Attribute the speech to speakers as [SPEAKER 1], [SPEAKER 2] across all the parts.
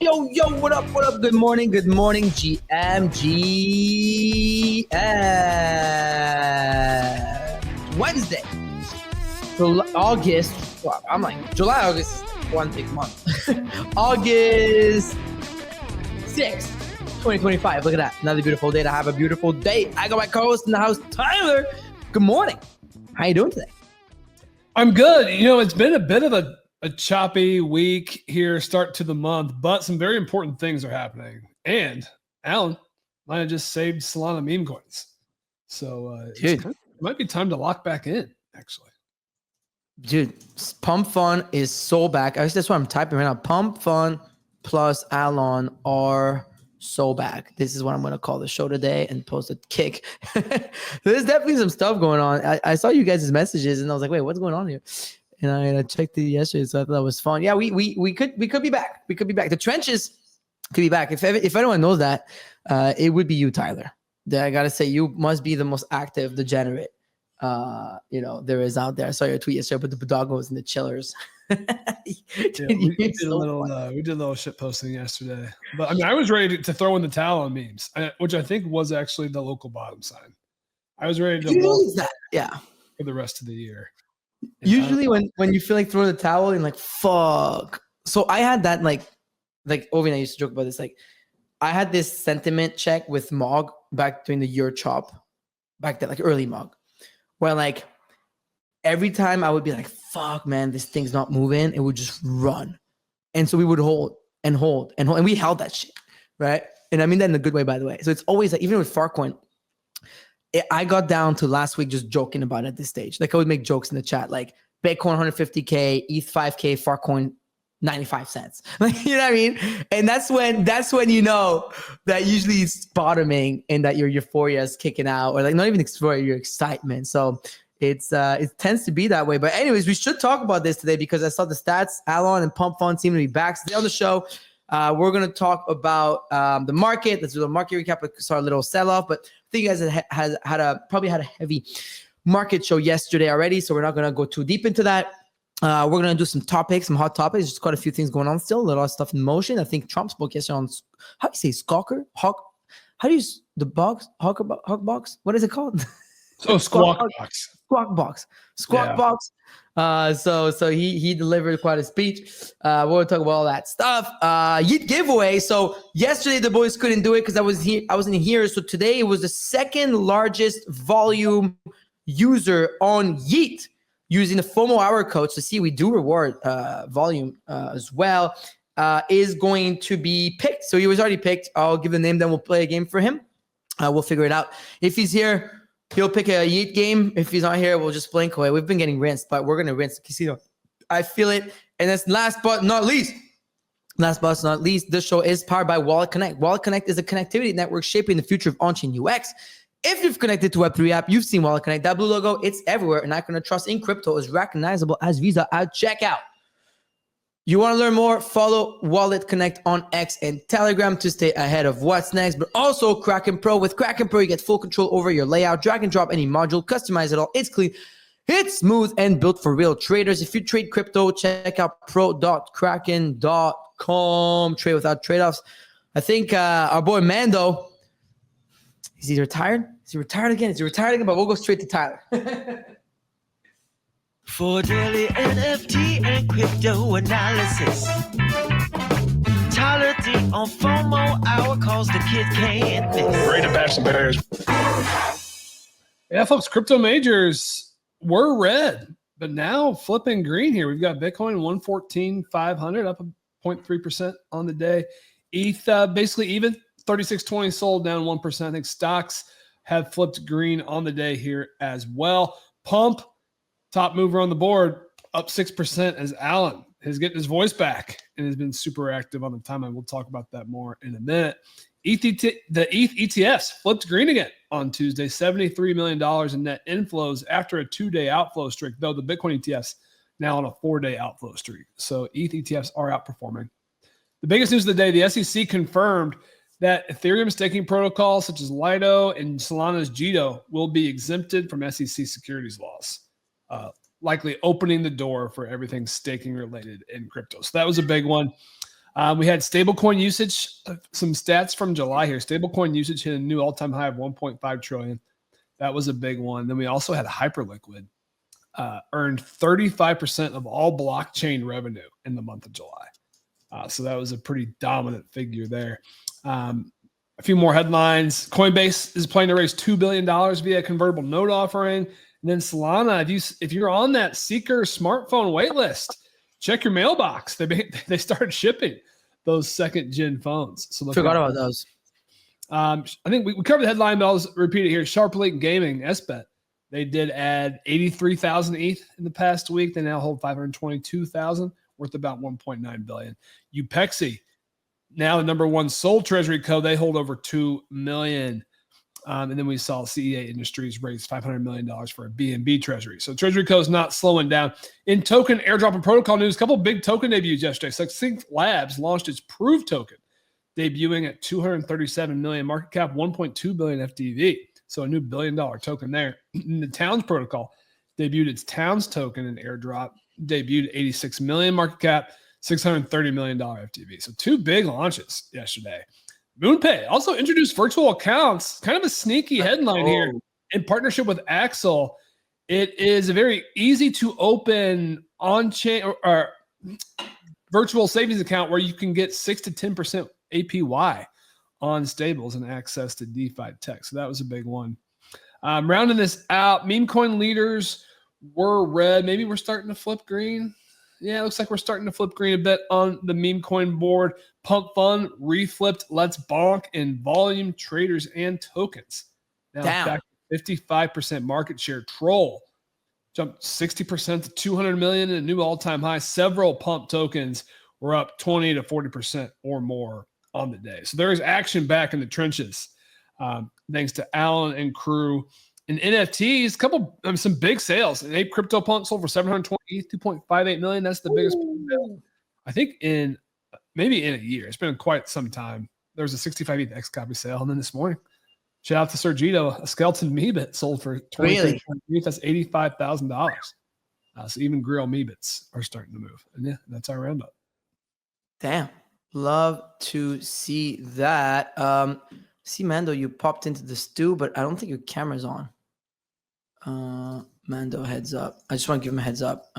[SPEAKER 1] What up? Good morning, GMGM. Wednesday, August. Well, I'm like, July, August is one big month. August 6th, 2025. Look at that. Another beautiful day to have a beautiful day. I got my co-host in the house, Tyler. Good morning. How you doing today?
[SPEAKER 2] I'm good. You know, it's been a bit of a choppy week here, start to the month, but some very important things are happening. And Alan might have just saved Solana meme coins. So it might be time to lock back in, actually.
[SPEAKER 1] Dude, PUMP.FUN is so back. That's what I'm typing right now. PUMP.FUN plus Alon are so back. This is what I'm going to call the show today and post a kick. There's definitely some stuff going on. I saw you guys' messages and I was like, wait, what's going on here? And I checked it yesterday, so I thought that was fun. Yeah, we could be back. We could be back. The trenches could be back. If anyone knows that, it would be you, Tyler. I gotta say, you must be the most active degenerate there is out there. I saw your tweet yesterday about the Bodogos and the chillers.
[SPEAKER 2] We did a little shit posting yesterday. But I mean, I was ready to throw in the towel on memes, which I think was actually the local bottom sign. I was ready to
[SPEAKER 1] use that, yeah,
[SPEAKER 2] for the rest of the year.
[SPEAKER 1] Usually when you feel like throwing the towel and like, fuck. So I had that like Ovi and I used to joke about this. Like I had this sentiment check with Mog back during the year chop back then, like early Mog, where like every time I would be like, fuck man, this thing's not moving. It would just run. And so we would hold and we held that shit. Right. And I mean that in a good way, by the way. So it's always like, even with Farcoin, I got down to last week just joking about it at this stage. Like I would make jokes in the chat, like Bitcoin 150K, ETH 5K, Farcoin 95 cents. Like, you know what I mean? And that's when you know that usually it's bottoming and that your euphoria is kicking out, or like not even euphoria, your excitement. So it tends to be that way. But anyways, we should talk about this today because I saw the stats. Alon and PUMP.FUN seem to be back today on the show. We're going to talk about the market. Let's do a market recap. Saw a little sell-off, but I think you guys probably had a heavy market show yesterday already, so we're not going to go too deep into that. We're going to do some hot topics. There's quite a few things going on still. A lot of stuff in motion. I think Trump spoke yesterday on, how do you say, Squawker? Hawk? How do you, the box? Hawk box? What is it called?
[SPEAKER 2] Oh, Squawk Box.
[SPEAKER 1] Squawk Box. So he delivered quite a speech. We'll talk about all that stuff. YEET giveaway. So yesterday the boys couldn't do it because I wasn't here. So today it was the second largest volume user on YEET using the FOMO hour code. So see, we do reward volume as well. Is going to be picked. So he was already picked. I'll give the name, then we'll play a game for him. We'll figure it out. If he's here, he'll pick a YEET game. If he's not here, we'll just blink away. We've been getting rinsed, but we're going to rinse the casino. I feel it. And that's last but not least, this show is powered by Wallet Connect. Wallet Connect is a connectivity network shaping the future of on-chain UX. If you've connected to Web3 app, you've seen Wallet Connect. That blue logo, it's everywhere. An icon of trust in crypto is recognizable as Visa at checkout. You want to learn more? Follow Wallet Connect on X and Telegram to stay ahead of what's next. But also Kraken Pro. With Kraken Pro, you get full control over your layout. Drag and drop any module. Customize it all. It's clean. It's smooth and built for real traders. If you trade crypto, check out pro.kraken.com. Trade without trade-offs. I think our boy Mando, is he retired? Is he retired again? But we'll go straight to Tyler.
[SPEAKER 3] For daily NFT and crypto analysis, Tyler D on FOMO hour cause the kid can't miss.
[SPEAKER 2] Great Apache Bears. Yeah, folks, crypto majors were red, but now flipping green here. We've got Bitcoin 114,500 up 0.3% on the day. ETH basically even 3620 sold down 1%. I think stocks have flipped green on the day here as well. Pump, top mover on the board, up 6% as Alan is getting his voice back and has been super active on the timeline. We'll talk about that more in a minute. The ETH ETFs flipped green again on Tuesday, $73 million in net inflows after a 2-day outflow streak, though the Bitcoin ETFs now on a 4-day outflow streak. So ETH ETFs are outperforming. The biggest news of the day, the SEC confirmed that Ethereum staking protocols such as Lido and Solana's Jito will be exempted from SEC securities laws, likely opening the door for everything staking related in crypto. So that was a big one. We had stablecoin usage, some stats from July here. Stablecoin usage hit a new all-time high of 1.5 trillion. That was a big one. Then we also had Hyperliquid earned 35% of all blockchain revenue in the month of July. So that was a pretty dominant figure there. A few more headlines. Coinbase is planning to raise $2 billion via a convertible note offering. And then Solana, if you're on that Seeker smartphone waitlist, check your mailbox. They started shipping those second-gen phones. So
[SPEAKER 1] forgot about those.
[SPEAKER 2] I think we covered the headline, but I'll just repeat it here. Sharplink Gaming, SBET, they did add 83,000 ETH in the past week. They now hold 522,000, worth about 1.9 billion. Upexi, now the number one sold treasury co. They hold over 2 million. And then we saw CEA Industries raise $500 million for a BNB treasury. So Treasury Co. is not slowing down. In token airdrop and protocol news, a couple big token debuts yesterday. Succinct Labs launched its Prove token, debuting at 237 million market cap, 1.2 billion FTV. So a new $1 billion token there. And the Towns protocol debuted its Towns token in airdrop, debuted 86 million market cap, $630 million FTV. So two big launches yesterday. MoonPay also introduced virtual accounts, kind of a sneaky headline here in partnership with Axel. It is a very easy to open on-chain or virtual savings account where you can get 6 to 10% APY on stables and access to DeFi tech. So that was a big one. Rounding this out, meme coin leaders were red. Maybe we're starting to flip green. Yeah, it looks like we're starting to flip green a bit on the meme coin board. PUMP.FUN reflipped Let's Bonk in volume, traders, and tokens. Now back to 55% market share. Troll jumped 60% to 200 million in a new all-time high. Several Pump tokens were up 20 to 40% or more on the day. So there is action back in the trenches. Thanks to Alan and crew. In NFTs, some big sales. An Ape Crypto Punk sold for 720, 2.58 million. That's the biggest, I think, maybe in a year. It's been quite some time. There was a 65 ETH X copy sale. And then this morning, shout out to Sergito, a skeleton Meebit sold for 20. That's $85,000. So even Grill Meebits are starting to move. And yeah, that's our roundup.
[SPEAKER 1] Damn. Love to see that. See, Mando, you popped into the stew, but I don't think your camera's on. Mando, heads up. I just want to give him a heads up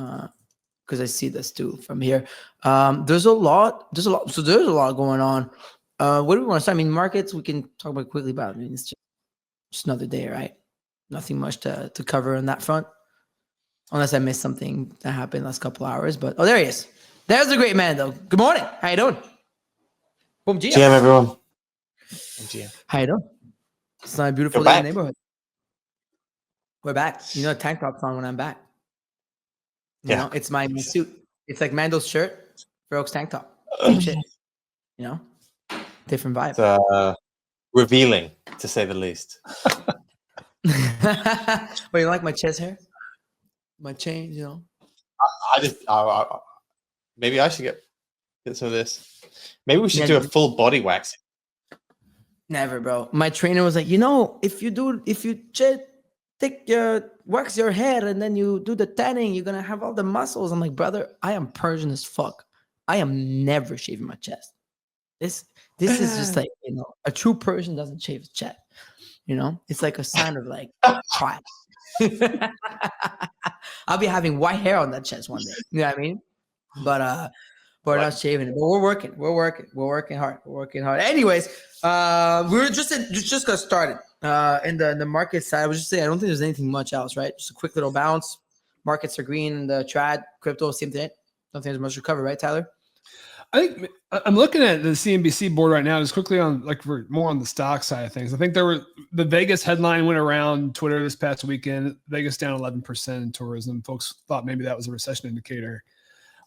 [SPEAKER 1] because I see the stew from here. There's a lot going on. What do we want to start? I mean, markets, we can talk about quickly about. I mean, it's just another day, right? Nothing much to cover on that front. Unless I missed something that happened last couple hours. But there he is. There's the great Mando. Good morning. How you doing? Boom, GM,
[SPEAKER 4] everyone.
[SPEAKER 1] How you doing? It's not a beautiful day in the neighborhood. We're back. You know, tank top's on when I'm back. You know, it's my suit. It's like Mando's shirt, Rogue's tank top. Same shit. You know, different vibe.
[SPEAKER 4] It's, revealing, to say the least.
[SPEAKER 1] But you like my chest hair? My chain, you know?
[SPEAKER 4] Maybe I should get some of this. Maybe we should do a full body waxing.
[SPEAKER 1] Never, bro. My trainer was like, you know, if you wax your hair and then you do the tanning, you're gonna have all the muscles. I'm like, brother, I am Persian as fuck. I am never shaving my chest. This is just like, you know, a true Persian doesn't shave his chest. You know, it's like a sign of like pride. I'll be having white hair on that chest one day. You know what I mean? But we're not shaving it. But we're working hard. Anyways, we're just got started. In the market side, I was just saying I don't think there's anything much else, right? Just a quick little bounce. Markets are green. The trad, crypto, same thing. Don't think there's much to cover, right, Tyler?
[SPEAKER 2] I think I'm looking at the CNBC board right now. Just quickly on we're more on the stock side of things. I think the Vegas headline went around Twitter this past weekend. Vegas down 11% in tourism. Folks thought maybe that was a recession indicator.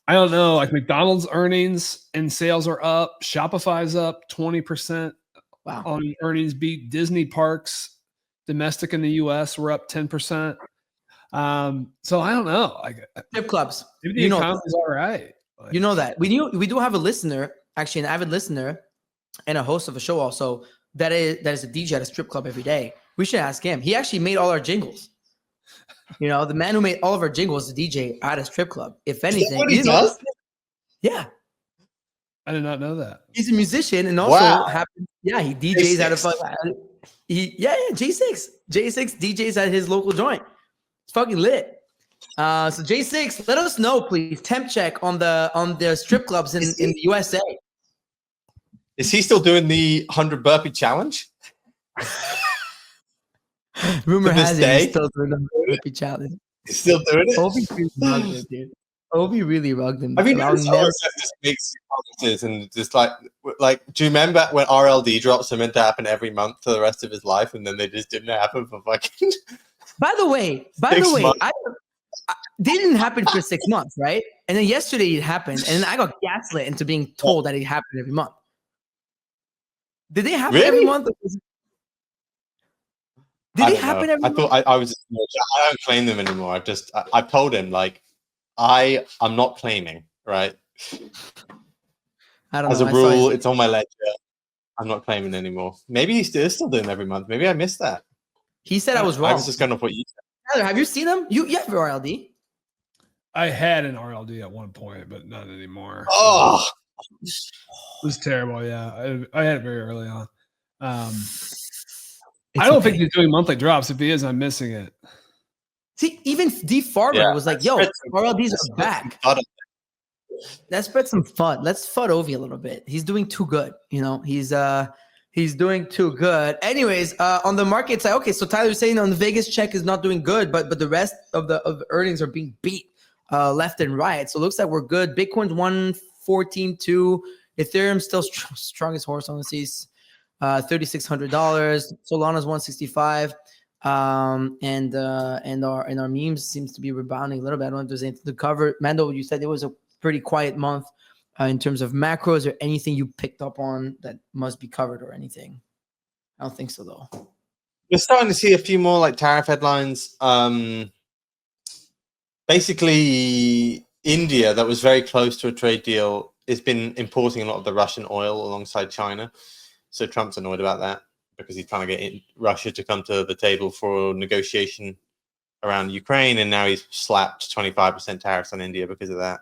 [SPEAKER 2] I don't know. Like McDonald's earnings and sales are up. Shopify's up 20%.
[SPEAKER 1] Wow.
[SPEAKER 2] On earnings beat. Disney parks, domestic in the U.S. were up 10%. So I don't know. Like
[SPEAKER 1] strip clubs.
[SPEAKER 2] Maybe the economy's all right. Like,
[SPEAKER 1] you know that. We do have a listener, actually an avid listener and a host of a show also that is a DJ at a strip club every day. We should ask him. He actually made all our jingles. You know, the man who made all of our jingles is a DJ at a strip club. If anything,
[SPEAKER 4] what he does?
[SPEAKER 1] Yeah.
[SPEAKER 2] I did not know that.
[SPEAKER 1] He's a musician and also
[SPEAKER 4] Wow.
[SPEAKER 1] he DJs at a
[SPEAKER 4] J6.
[SPEAKER 1] J6. J6 DJs at his local joint. It's fucking lit. So J6, let us know, please. Temp check on the strip clubs in the USA.
[SPEAKER 4] Is he still doing the 100 burpee challenge?
[SPEAKER 1] Rumor
[SPEAKER 4] To this
[SPEAKER 1] has it
[SPEAKER 4] day?
[SPEAKER 1] he's still doing the burpee challenge.
[SPEAKER 4] He's still doing it?
[SPEAKER 1] Obi really rugged him, dude. Obi really rugged him.
[SPEAKER 4] I mean,
[SPEAKER 1] I'll
[SPEAKER 4] that's
[SPEAKER 1] never-
[SPEAKER 4] always just makes promises and just like, do you remember when RLD drops are meant to happen every month for the rest of his life, and then they just didn't happen for fucking?
[SPEAKER 1] By the way,
[SPEAKER 4] 6 months.
[SPEAKER 1] they didn't happen for 6 months, right? And then yesterday it happened, and then I got gaslit into being told that it happened every month. Did they happen every
[SPEAKER 4] Really?
[SPEAKER 1] month? Did it happen every
[SPEAKER 4] I
[SPEAKER 1] month?
[SPEAKER 4] thought I was. I don't claim them anymore. I told him like I'm not claiming, right?
[SPEAKER 1] I don't
[SPEAKER 4] As
[SPEAKER 1] know.
[SPEAKER 4] a rule, it's on my ledger. I'm not claiming anymore. Maybe he's still doing them every month. Maybe I missed that.
[SPEAKER 1] He said I was wrong.
[SPEAKER 4] I was just going to put you.
[SPEAKER 1] Tyler, have you seen him? You have RLD.
[SPEAKER 2] I had an RLD at one point, but not anymore.
[SPEAKER 4] Oh,
[SPEAKER 2] It was terrible. Yeah, I had it very early on. I don't think he's doing monthly drops. If he is, I'm missing it.
[SPEAKER 1] See, even D Farmer was like, "Yo, RLDs are back.
[SPEAKER 4] FUD.
[SPEAKER 1] Let's spread some FUD. Let's FUD Ovi a little bit. He's doing too good. You know, he's doing too good." Anyways, on the market side, okay. So Tyler's saying on the Vegas check is not doing good, but the rest of the earnings are being beat left and right. So it looks like we're good. Bitcoin's 114.2. Ethereum's still strongest horse on the seas. $3,600. Solana's 165. And our memes seems to be rebounding a little bit. I don't know if there's anything to cover. Mando, you said it was a pretty quiet month in terms of macros, or anything you picked up on that must be covered or anything. I don't think so though.
[SPEAKER 4] We're starting to see a few more like tariff headlines. Basically, India, that was very close to a trade deal, has been importing a lot of the Russian oil alongside China. So Trump's annoyed about that because he's trying to get Russia to come to the table for negotiation around Ukraine, and now he's slapped 25% tariffs on India because of that.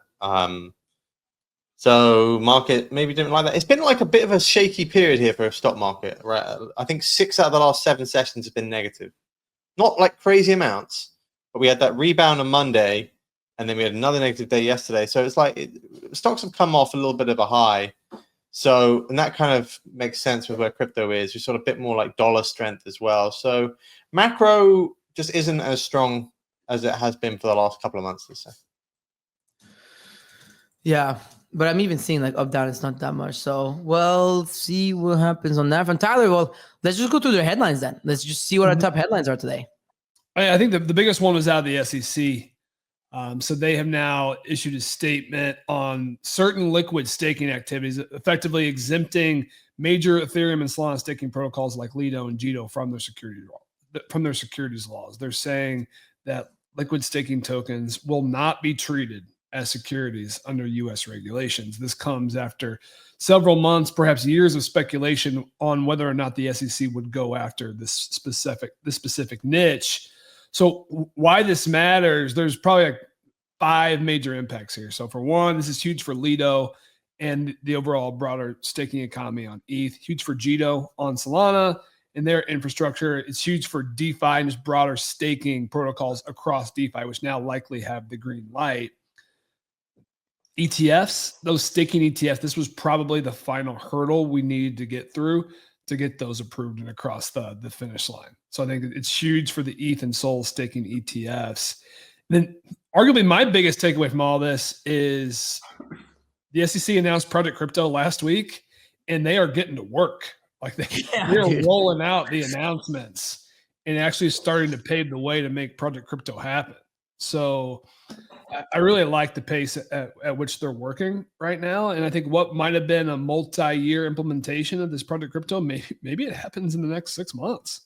[SPEAKER 4] So market maybe didn't like that. It's been like a bit of a shaky period here for a stock market, right? I think 6 out of the last 7 sessions have been negative. Not like crazy amounts, but we had that rebound on Monday, and then we had another negative day yesterday. So it's like stocks have come off a little bit of a high. So, and that kind of makes sense with where crypto is. You're sort of a bit more like dollar strength as well. So macro just isn't as strong as it has been for the last couple of months, let's say.
[SPEAKER 1] Yeah, but I'm even seeing like up, down, it's not that much. So we'll see what happens on that from Tyler. Well, let's just go through their headlines then. Let's just see what our top headlines are today.
[SPEAKER 2] I think the biggest one was out of the SEC. So they have now issued a statement on certain liquid staking activities, effectively exempting major Ethereum and Solana staking protocols like Lido and Jito from their securities laws. They're saying that liquid staking tokens will not be treated as securities under U.S. regulations. This comes after several months, perhaps years of speculation on whether or not the SEC would go after this specific niche. So why this matters, there's probably like 5 major impacts here. So for one, this is huge for Lido and the overall broader staking economy on ETH, huge for Jito on Solana and their infrastructure. It's huge for DeFi and just broader staking protocols across DeFi, which now likely have the green light. ETFs, those staking ETFs, this was probably the final hurdle we needed to get through to get those approved and across the finish line. So I think it's huge for the ETH and Sol staking ETFs. And then arguably my biggest takeaway from all this is the SEC announced Project Crypto last week, and they are getting to work. Like they're rolling out the announcements and actually starting to pave the way to make Project Crypto happen. So I really like the pace at which they're working right now. And I think what might have been a multi-year implementation of this Project Crypto, maybe it happens in the next 6 months,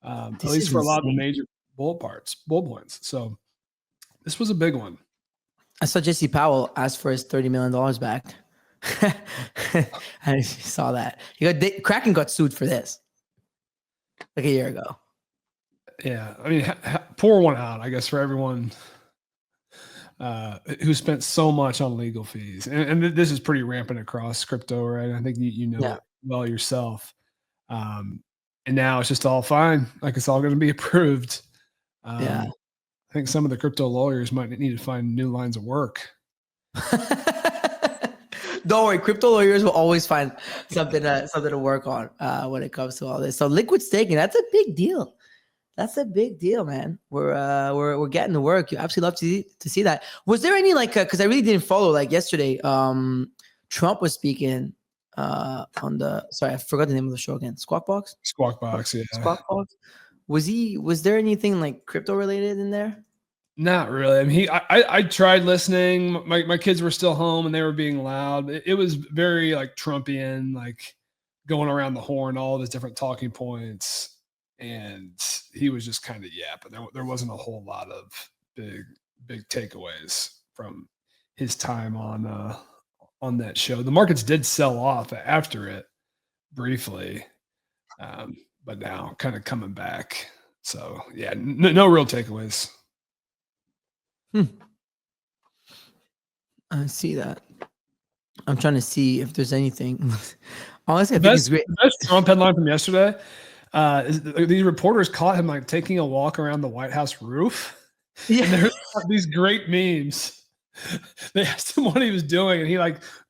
[SPEAKER 2] at least for a lot of the major bull points. So this was a big one.
[SPEAKER 1] I saw Jesse Powell ask for his $30 million back. I saw that. Kraken got sued for this like a year ago.
[SPEAKER 2] Yeah, I mean, pour one out, I guess, for everyone. who spent so much on legal fees. And this is pretty rampant across crypto, right? I think you know it well yourself. And now it's just all fine. Like it's all going to be approved. I think some of the crypto lawyers might need to find new lines of work.
[SPEAKER 1] Don't worry, crypto lawyers will always find something to work on when it comes to all this. So liquid staking, that's a big deal. That's a big deal, man. We're getting to work. You absolutely love to see that. Was there any because I really didn't follow yesterday. Trump was speaking on the I forgot the name of the show again. Squawk Box.
[SPEAKER 2] Squawk Box, yeah.
[SPEAKER 1] Squawk Box. Was there anything crypto related in there?
[SPEAKER 2] Not really. I mean, I tried listening. My kids were still home and they were being loud. It was very Trumpian, going around the horn, all of his different talking points. And he was just kind of yapping. There wasn't a whole lot of big takeaways from his time on that show. The markets did sell off after it briefly, but now kind of coming back. So yeah, no real takeaways.
[SPEAKER 1] I see that. I'm trying to see if there's anything. Honestly, I think it's great.
[SPEAKER 2] The best Trump headline from yesterday is these reporters caught him taking a walk around the White House roof. Yeah. And there's these great memes. They asked him what he was doing, and he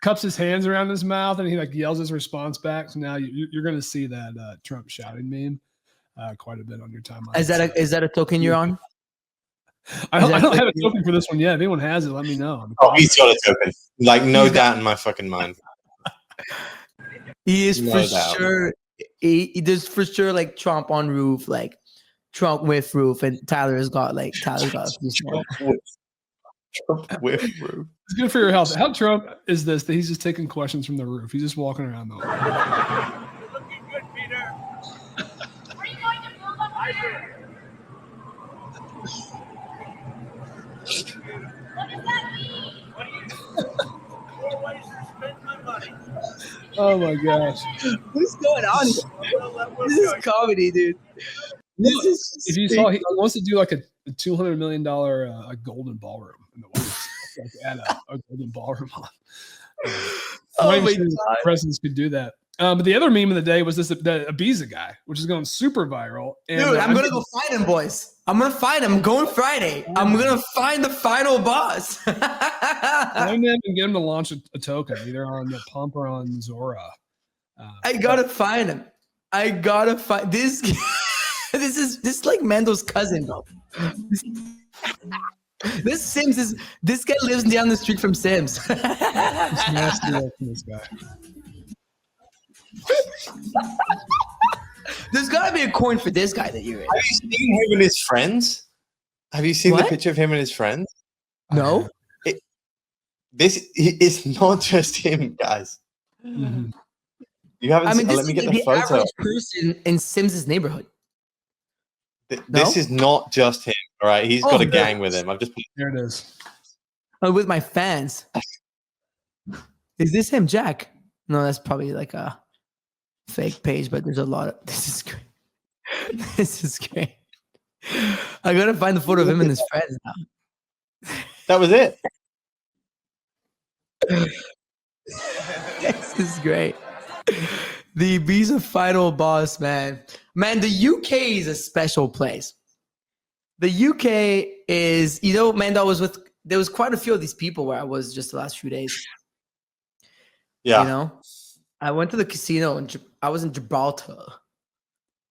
[SPEAKER 2] cups his hands around his mouth, and he yells his response back. So now you're going to see that Trump shouting meme quite a bit on your timeline.
[SPEAKER 1] Is that a token you're on?
[SPEAKER 2] I don't have a token for this one yet. If anyone has it, let me know.
[SPEAKER 4] Oh, he's got a token. No doubt in my fucking mind.
[SPEAKER 1] He is sure. There's for sure Trump on roof, Trump with roof, and Tyler's got a few
[SPEAKER 4] Trump with roof.
[SPEAKER 2] It's good for your health. How Trump is this that he's just taking questions from the roof? He's just walking around the roof.
[SPEAKER 5] You're looking good, Peter. Are you going to build up Peter? What does that mean? What do you do? 4 ways to spend my money.
[SPEAKER 2] Oh my gosh.
[SPEAKER 1] What's going on here? This is comedy, dude.
[SPEAKER 2] If you saw, he wants to do a $200 million a golden ballroom in the White House. Add a golden ballroom on.
[SPEAKER 1] Oh my God.
[SPEAKER 2] Presidents could do that. But the other meme of the day was the Ibiza guy, which is going super viral. And,
[SPEAKER 1] dude, I'm going to go find him, boys. I'm going to find him. I'm going Friday. I'm going to find the final boss.
[SPEAKER 2] Find him and get him to launch a token, either on the Pump or on Zora.
[SPEAKER 1] I got to find him. I got to find this. This is like Mendel's cousin, bro. This guy lives down the street from Sims.
[SPEAKER 2] It's nasty from this guy.
[SPEAKER 1] There's got to be a coin for this guy that you're in.
[SPEAKER 4] Have you seen him and his friends? Have you seen the picture of him and his friends?
[SPEAKER 1] No.
[SPEAKER 4] It's not just him, guys.
[SPEAKER 2] Mm-hmm.
[SPEAKER 4] You haven't. Let me get the photo.
[SPEAKER 1] Average person in Sims' neighborhood.
[SPEAKER 4] This is not just him. All right, he's got a gang with him.
[SPEAKER 2] There it is.
[SPEAKER 1] Oh, with my fans. Is this him, Jack? No, that's probably a fake page, but there's a lot of. This is great. This is great. I gotta find the photo of him and his friends now.
[SPEAKER 4] That was it.
[SPEAKER 1] This is great. The Ibiza final boss, man. Man, the UK is a special place. The UK is, man, there was quite a few of these people where I was just the last few days.
[SPEAKER 4] Yeah.
[SPEAKER 1] I went to the casino and I was in Gibraltar.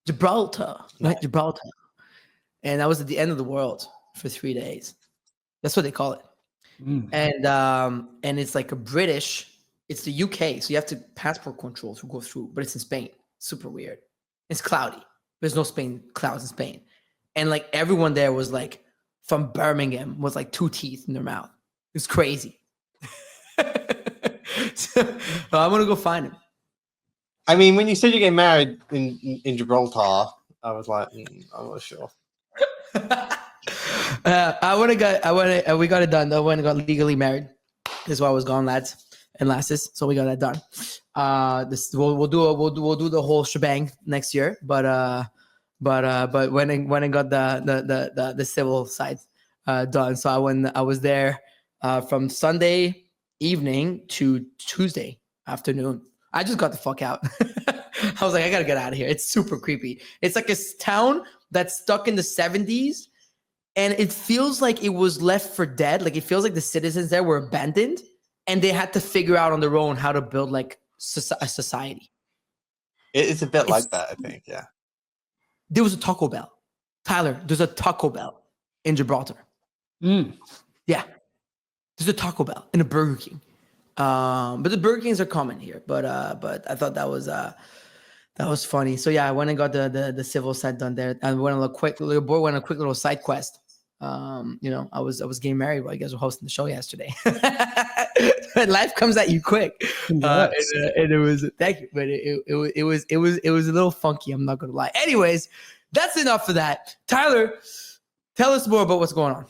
[SPEAKER 1] Right? Gibraltar. And I was at the end of the world for 3 days. That's what they call it. Mm. And it's it's the UK. So you have to passport control to go through, but it's in Spain. Super weird. It's cloudy. There's no clouds in Spain. And everyone there was from Birmingham with 2 teeth in their mouth. It's crazy. So, I'm going to go find him.
[SPEAKER 4] I mean, when you said you're getting married in Gibraltar, I was like, I'm not sure.
[SPEAKER 1] We got it done. I went and got legally married. This is why I was gone, lads and lasses. So we got that done. We'll do the whole shebang next year. But when I got the civil side done, so I was there from Sunday evening to Tuesday afternoon. I just got the fuck out. I was like, I gotta get out of here. It's super creepy. It's like a town that's stuck in the 70s, and it feels like it was left for dead. Like it feels like the citizens there were abandoned, and they had to figure out on their own how to build like a society.
[SPEAKER 4] It's a bit like that, I think. Yeah.
[SPEAKER 1] There was a Taco Bell. Tyler, there's a Taco Bell in Gibraltar. Yeah. There's a Taco Bell and a Burger King. But the Burger Kings are common here. But I thought that was funny. So yeah, I went and got the civil side done there. I went on a quick little side quest. I was getting married while you guys were hosting the show yesterday. Life comes at you quick. And it was, thank you, but it was a little funky. I'm not gonna lie. Anyways, that's enough for that. Tyler, tell us more about what's going on.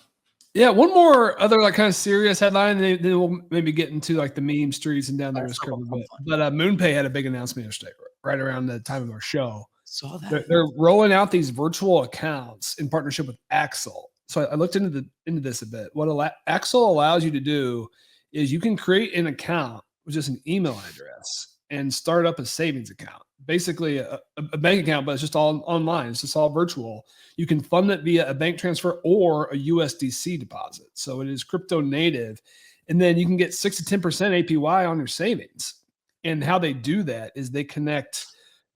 [SPEAKER 2] Yeah, one more other like kind of serious headline, and then we'll maybe get into like the meme streets and down the risk curve a bit. But MoonPay had a big announcement yesterday, right around the time of our show.
[SPEAKER 1] Saw that.
[SPEAKER 2] They're rolling out these virtual accounts in partnership with Axel. So I looked into this a bit. What Axel allows you to do is you can create an account with just an email address and start up a savings account. Basically a bank account, but it's just all online. It's just all virtual. You can fund it via a bank transfer or a USDC deposit. So it is crypto native. And then you can get 6 to 10% APY on your savings. And how they do that is they connect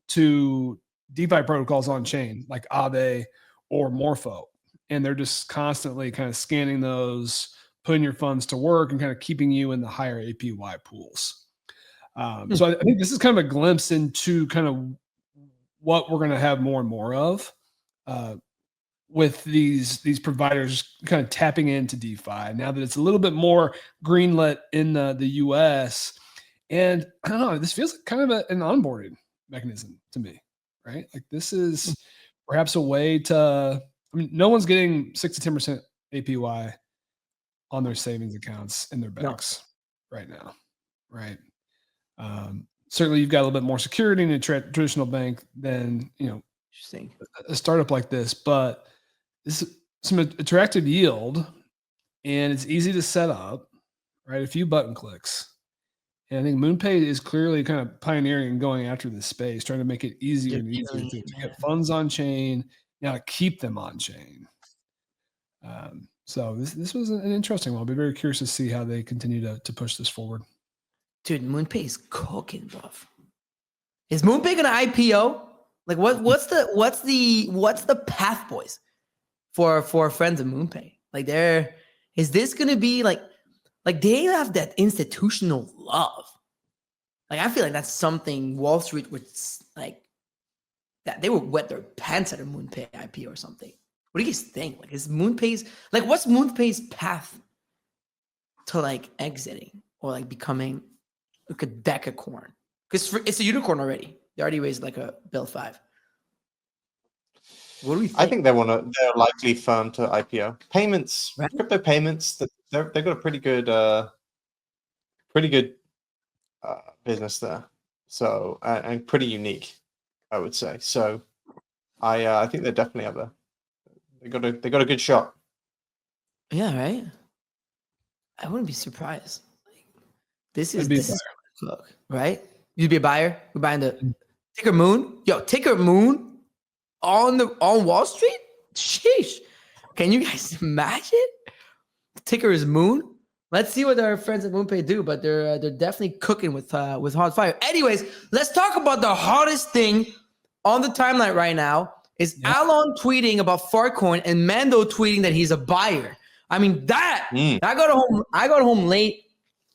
[SPEAKER 2] to DeFi protocols on chain like Aave or Morpho. And they're just constantly kind of scanning those, putting your funds to work and kind of keeping you in the higher APY pools. So I think this is kind of a glimpse into kind of what we're going to have more and more of with these providers kind of tapping into DeFi now that it's a little bit more greenlit in the US. And I don't know, this feels like kind of an onboarding mechanism to me, right? Like this is perhaps a way to, I mean, no one's getting 6 to 10% APY on their savings accounts in their banks right now, right? Certainly you've got a little bit more security in a traditional bank than,
[SPEAKER 1] Interesting.
[SPEAKER 2] a startup like this, but this is some attractive yield and it's easy to set up, right? A few button clicks. And I think MoonPay is clearly kind of pioneering and going after this space, trying to make it easier and easier to get funds on chain, to keep them on chain. So this was an interesting one. I'll be very curious to see how they continue to push this forward.
[SPEAKER 1] Dude, MoonPay is cooking, bro. Is MoonPay gonna IPO? Like, what's the path, boys, for friends of MoonPay? Like, is this gonna be like they have that institutional love? Like, I feel like that's something Wall Street would like. That they would wet their pants at a MoonPay IPO or something. What do you guys think? Like, is MoonPay's what's MoonPay's path to like exiting or like becoming like a decacorn? Because it's a unicorn already. They already raised like a bill 5. What do we think?
[SPEAKER 4] I think they're likely firm to IPO. Payments,
[SPEAKER 1] right?
[SPEAKER 4] Crypto payments, they've got a pretty good business there. So and pretty unique, I would say. So I think they're definitely up there. They got a good shot.
[SPEAKER 1] Yeah, right. I wouldn't be surprised. This is look, right? You'd be a buyer. We're buying the ticker Moon. Yo, ticker Moon on Wall Street. Sheesh. Can you guys imagine? The ticker is Moon. Let's see what our friends at MoonPay do, but they're definitely cooking with hot fire. Anyways, let's talk about the hottest thing on the timeline right now. Is Alon tweeting about Farcoin and Mando tweeting that he's a buyer. I mean that. I got home late.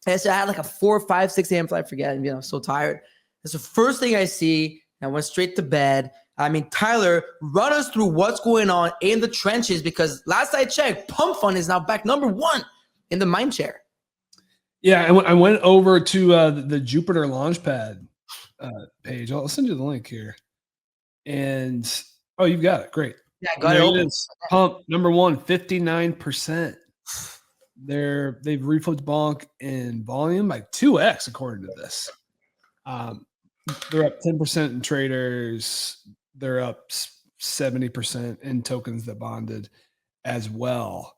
[SPEAKER 1] And so I had like a 4, 5, 6 a.m. flight. I forget. I'm so tired. That's the first thing I see. I went straight to bed. I mean, Tyler, run us through what's going on in the trenches, because last I checked, PUMP.FUN is now back #1 in the mind share.
[SPEAKER 2] Yeah, I went over to the Jupiter Launchpad page. I'll send you the link here. And oh, you've got it. Great.
[SPEAKER 1] Yeah, got it open.
[SPEAKER 2] Pump #1, 59%. They've reflipped bonk in volume by 2x according to this. They're up 10% in traders. They're up 70% in tokens that bonded as well.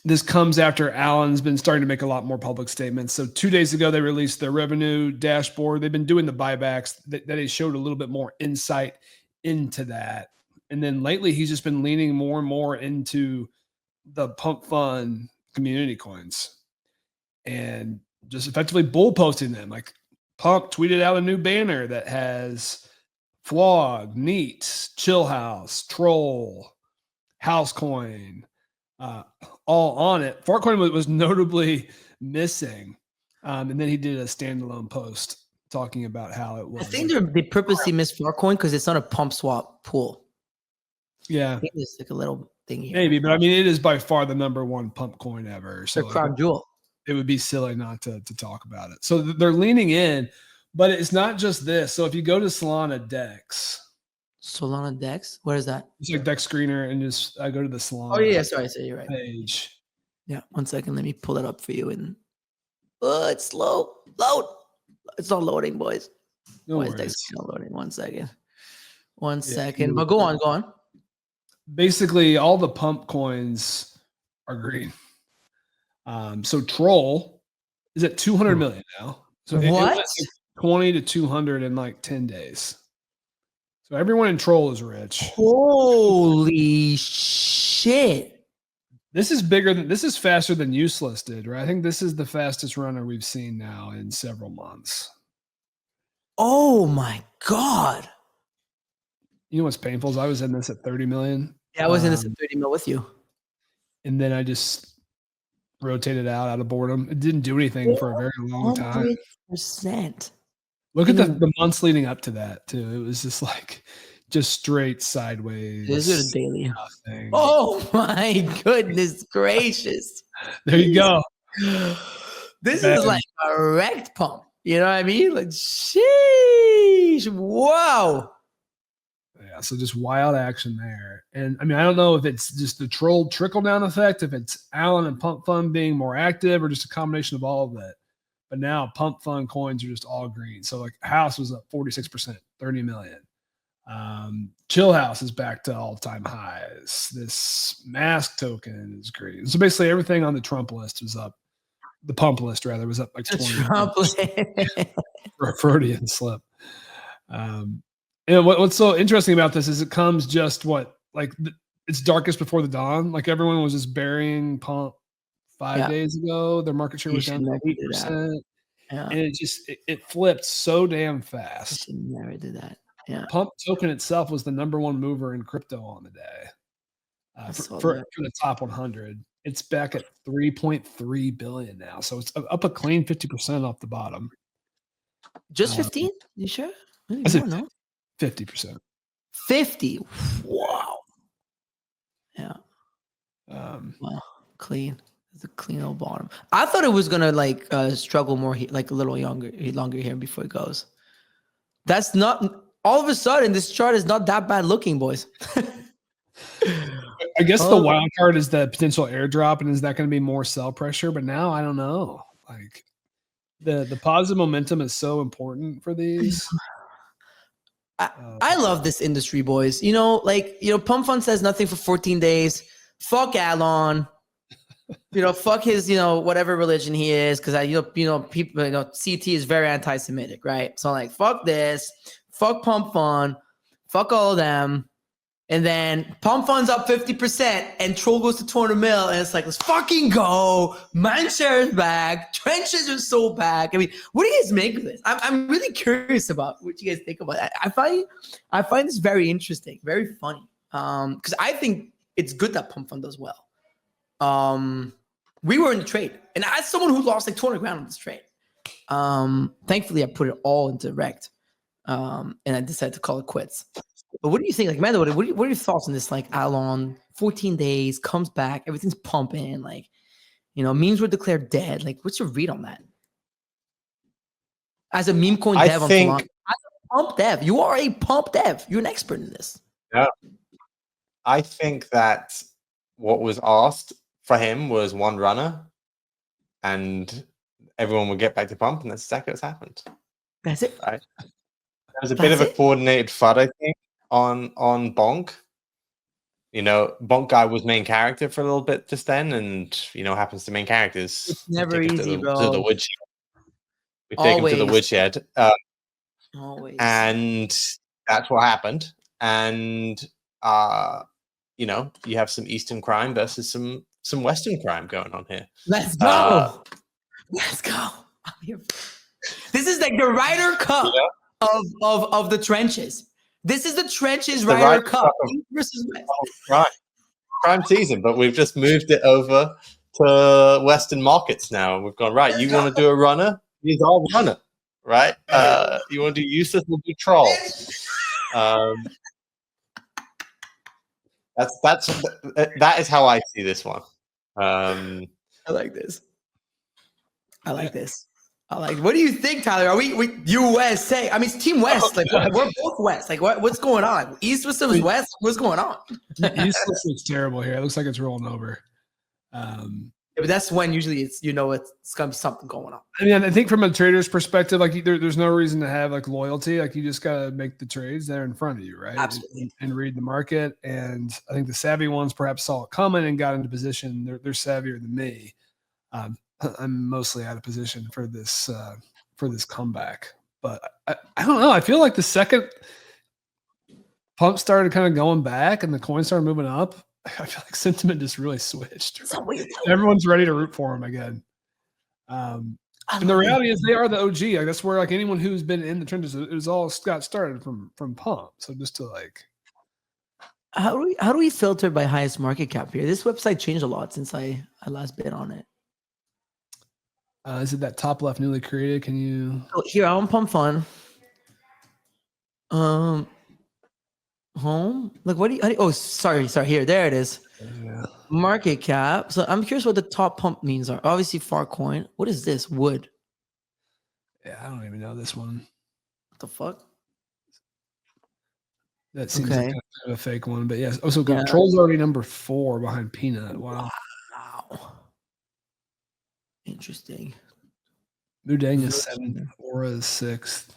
[SPEAKER 2] this comes after Allen's been starting to make a lot more public statements. So 2 days ago, they released their revenue dashboard. They've been doing the buybacks that they showed a little bit more insight into that. And then lately, he's just been leaning more and more into the PUMP.FUN community coins and just effectively bull posting them. Like Pump tweeted out a new banner that has Flog, Neat, Chill House, Troll, Housecoin, all on it. Fartcoin was notably missing. And then he did a standalone post talking about how it was.
[SPEAKER 1] I think they purposely missed Fartcoin because it's not a pump swap pool.
[SPEAKER 2] Yeah.
[SPEAKER 1] I think it's like a little thing here.
[SPEAKER 2] Maybe, but I mean, it is by far the #1 pump coin ever. So
[SPEAKER 1] the crown jewel.
[SPEAKER 2] It would be silly not to talk about it. So they're leaning in, but it's not just this. So if you go to Solana Dex,
[SPEAKER 1] where is that?
[SPEAKER 2] it's like Dex Screener, and just I go to the Solana.
[SPEAKER 1] Oh yeah, sorry, you're right.
[SPEAKER 2] Page.
[SPEAKER 1] Yeah, 1 second. Let me pull it up for you. And it's slow. Load. It's not loading, boys.
[SPEAKER 2] No
[SPEAKER 1] Why is
[SPEAKER 2] worries.
[SPEAKER 1] Dex not loading? 1 second. 1 second. But go on.
[SPEAKER 2] Basically, all the pump coins are green. So Troll is at 200 million now. So it went like 20 to 200 in like 10 days. So everyone in Troll is rich.
[SPEAKER 1] Holy shit.
[SPEAKER 2] This is faster than Useless did, right? I think this is the fastest runner we've seen now in several months.
[SPEAKER 1] Oh my God.
[SPEAKER 2] You know what's painful is I was in this at 30 million.
[SPEAKER 1] Yeah, I was in this at 30 mil with you.
[SPEAKER 2] And then I just rotated out of boredom. It didn't do anything for a very long time.
[SPEAKER 1] 100%.
[SPEAKER 2] Look at the months leading up to that too. It was just like straight sideways.
[SPEAKER 1] This is a daily.
[SPEAKER 2] Nothing.
[SPEAKER 1] Oh my goodness gracious.
[SPEAKER 2] There you go.
[SPEAKER 1] This is like a REKT pump. You know what I mean? Like, sheesh. Wow.
[SPEAKER 2] Yeah, so just wild action there. And I mean, I don't know if it's just the Troll trickle down effect, if it's Allen and PUMP.FUN being more active, or just a combination of all of that. But now PUMP.FUN coins are just all green. So like House was up 46%, 30 million. Chill House is back to all-time highs. This Mask token is green. So basically everything on the Trump list was up. The pump list rather was up like 20% for a Freudian slip. And what's so interesting about this is it comes just it's darkest before the dawn. Like everyone was just burying Pump 5 days ago. Their market share was down to 8%. Yeah. And it flipped so damn fast.
[SPEAKER 1] You should never do that. Yeah.
[SPEAKER 2] Pump token itself was the #1 mover in crypto on the day for the top 100. It's back at 3.3 billion now. So it's up a clean 50% off the bottom.
[SPEAKER 1] Just 15? You sure?
[SPEAKER 2] I said 50%.
[SPEAKER 1] 50. Wow. Yeah. Wow. Clean. It's a clean old bottom. I thought it was gonna struggle more, like a little longer here before it goes. That's not. All of a sudden, this chart is not that bad looking, boys.
[SPEAKER 2] I guess the wild card is the potential airdrop, and is that going to be more sell pressure? But now I don't know. Like the positive momentum is so important for these.
[SPEAKER 1] I love this industry, boys. PUMP.FUN says nothing for 14 days. Fuck Alon. Fuck his, whatever religion he is, because people, CT is very anti-Semitic, right? So like, fuck this. Fuck PUMP.FUN. Fuck all of them. And then PUMP.FUN's up 50% and Troll goes to 200 mil. And it's like, let's fucking go. Mindshare is back. Trenches are so back. I mean, what do you guys make of this? I'm really curious about what you guys think about it. I find this very interesting, very funny. Because I think it's good that PUMP.FUN does well. We were in the trade. And as someone who lost like 200 grand on this trade, thankfully I put it all into REKT. And I decided to call it quits. But what do you think? Like, Mando, what are your thoughts on this? Like, Alon, 14 days, comes back, everything's pumping. Like, memes were declared dead. Like, what's your read on that? As a meme coin dev on Solana, as a pump dev, you are a pump dev. You're an expert in this.
[SPEAKER 4] Yeah. I think that what was asked for him was one runner, and everyone would get back to pump, and that's exactly what's happened.
[SPEAKER 1] That's it.
[SPEAKER 4] Right. There was a bit of a coordinated FUD, I think, on Bonk. You know, Bonk Guy was main character for a little bit just then, and you know, happens to main characters.
[SPEAKER 1] It's never
[SPEAKER 4] take it
[SPEAKER 1] easy,
[SPEAKER 4] to
[SPEAKER 1] bro.
[SPEAKER 4] the woodshed. We take him to the
[SPEAKER 1] Always.
[SPEAKER 4] woodshed,
[SPEAKER 1] Always.
[SPEAKER 4] and that's what happened. And you know, you have some Eastern crime versus some Western crime going on here.
[SPEAKER 1] Let's go. Let's go. I'm here. This is like the Ryder Cup of the trenches. This is the trenches Ryder Cup East versus West.
[SPEAKER 4] Crime season, but we've just moved it over to Western markets now. And we've gone, right, you want to do a runner? He's our runner, right? You want to do useless, we'll do troll. That is how I see this one.
[SPEAKER 1] I like this. I like this. What do you think, Tyler? Are we USA? I mean, it's Team West. Like we're both West. Like what's going on? East versus West. What's going on?
[SPEAKER 2] East looks terrible here. It looks like it's rolling over.
[SPEAKER 1] Yeah, but that's when usually it's it's gonna be something going on.
[SPEAKER 2] I mean, I think from a trader's perspective, like there's no reason to have like loyalty. Like you just gotta make the trades there in front of you, right?
[SPEAKER 1] Absolutely.
[SPEAKER 2] And read the market. And I think the savvy ones perhaps saw it coming and got into position. They're savvier than me. I'm mostly out of position for this comeback, but I don't know. I feel like the second pump started kind of going back and the coin started moving up, I feel like sentiment just really switched. Everyone's ready to root for him again. And the reality is they are the OG. Like that's where like anyone who's been in the trenches, it was all got started from pump. So just to like,
[SPEAKER 1] how do we filter by highest market cap here? This website changed a lot since I last bid on it.
[SPEAKER 2] Is it that top left newly created? Can you?
[SPEAKER 1] Oh, here on PUMP.FUN. Home. Like what do you? Oh, sorry. Here, there it is.
[SPEAKER 2] Yeah.
[SPEAKER 1] Market cap. So I'm curious what the top pump means are. Obviously, Farcoin. What is this? Wood.
[SPEAKER 2] Yeah, I don't even know this one.
[SPEAKER 1] What the fuck?
[SPEAKER 2] That seems like kind of a fake one, but yes. Also, Control's already number 4 behind Peanut. Wow.
[SPEAKER 1] Interesting.
[SPEAKER 2] Mudang is 7th. Aura is 6th.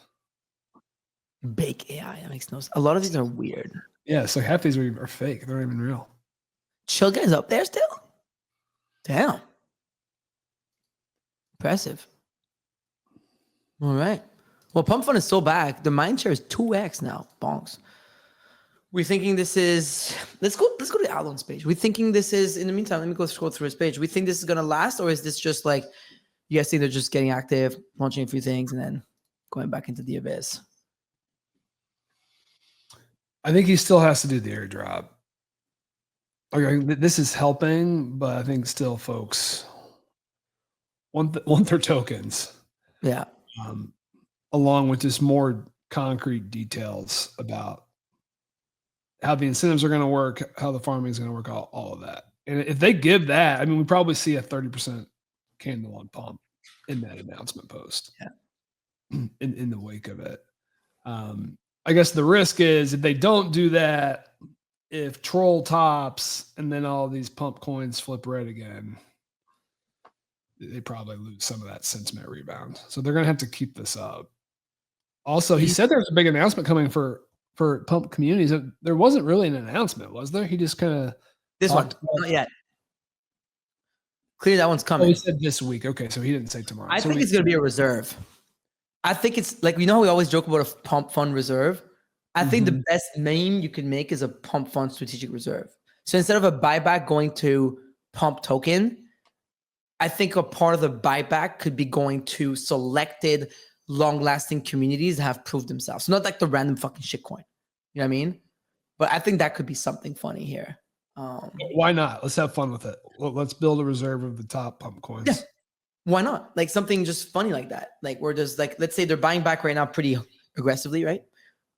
[SPEAKER 1] Big AI. That makes no sense. A lot of these are weird.
[SPEAKER 2] Yeah, so half these are fake. They're not even real.
[SPEAKER 1] Chill guys up there still? Damn. Impressive. All right. Well, PUMP.FUN is still back. The mind share is 2x now. Bonks. We're thinking this is let's go to the Alon's page. We're thinking this is in the meantime, let me go scroll through his page. We think this is gonna last, or is this just like you guys think they're just getting active, launching a few things, and then going back into the abyss?
[SPEAKER 2] I think he still has to do the airdrop. Okay, this is helping, but I think still folks want their tokens.
[SPEAKER 1] Yeah.
[SPEAKER 2] Along with just more concrete details about how the incentives are going to work, how the farming is going to work, all of that. And if they give that, I mean, we probably see a 30% candle on pump in that announcement post.
[SPEAKER 1] Yeah.
[SPEAKER 2] In the wake of it. I guess the risk is if they don't do that, if troll tops and then all these pump coins flip red again, they probably lose some of that sentiment rebound. So they're going to have to keep this up. Also, he said there's a big announcement coming for pump communities. There wasn't really an announcement, was there? He just kind of
[SPEAKER 1] not yet. Clear that one's coming.
[SPEAKER 2] Oh, he said this week. Okay, so he didn't say tomorrow.
[SPEAKER 1] I think it's going to be a reserve. I think it's like, how we always joke about a PUMP.FUN reserve. I think the best name you can make is a PUMP.FUN strategic reserve. So instead of a buyback going to pump token, I think a part of the buyback could be going to selected long-lasting communities that have proved themselves. So not like the random fucking shitcoin. You know what I mean? But I think that could be something funny here.
[SPEAKER 2] Why not? Let's have fun with it. Let's build a reserve of the top pump coins.
[SPEAKER 1] Yeah. Why not? Like something just funny like that. Like we're just like, let's say they're buying back right now pretty aggressively, right?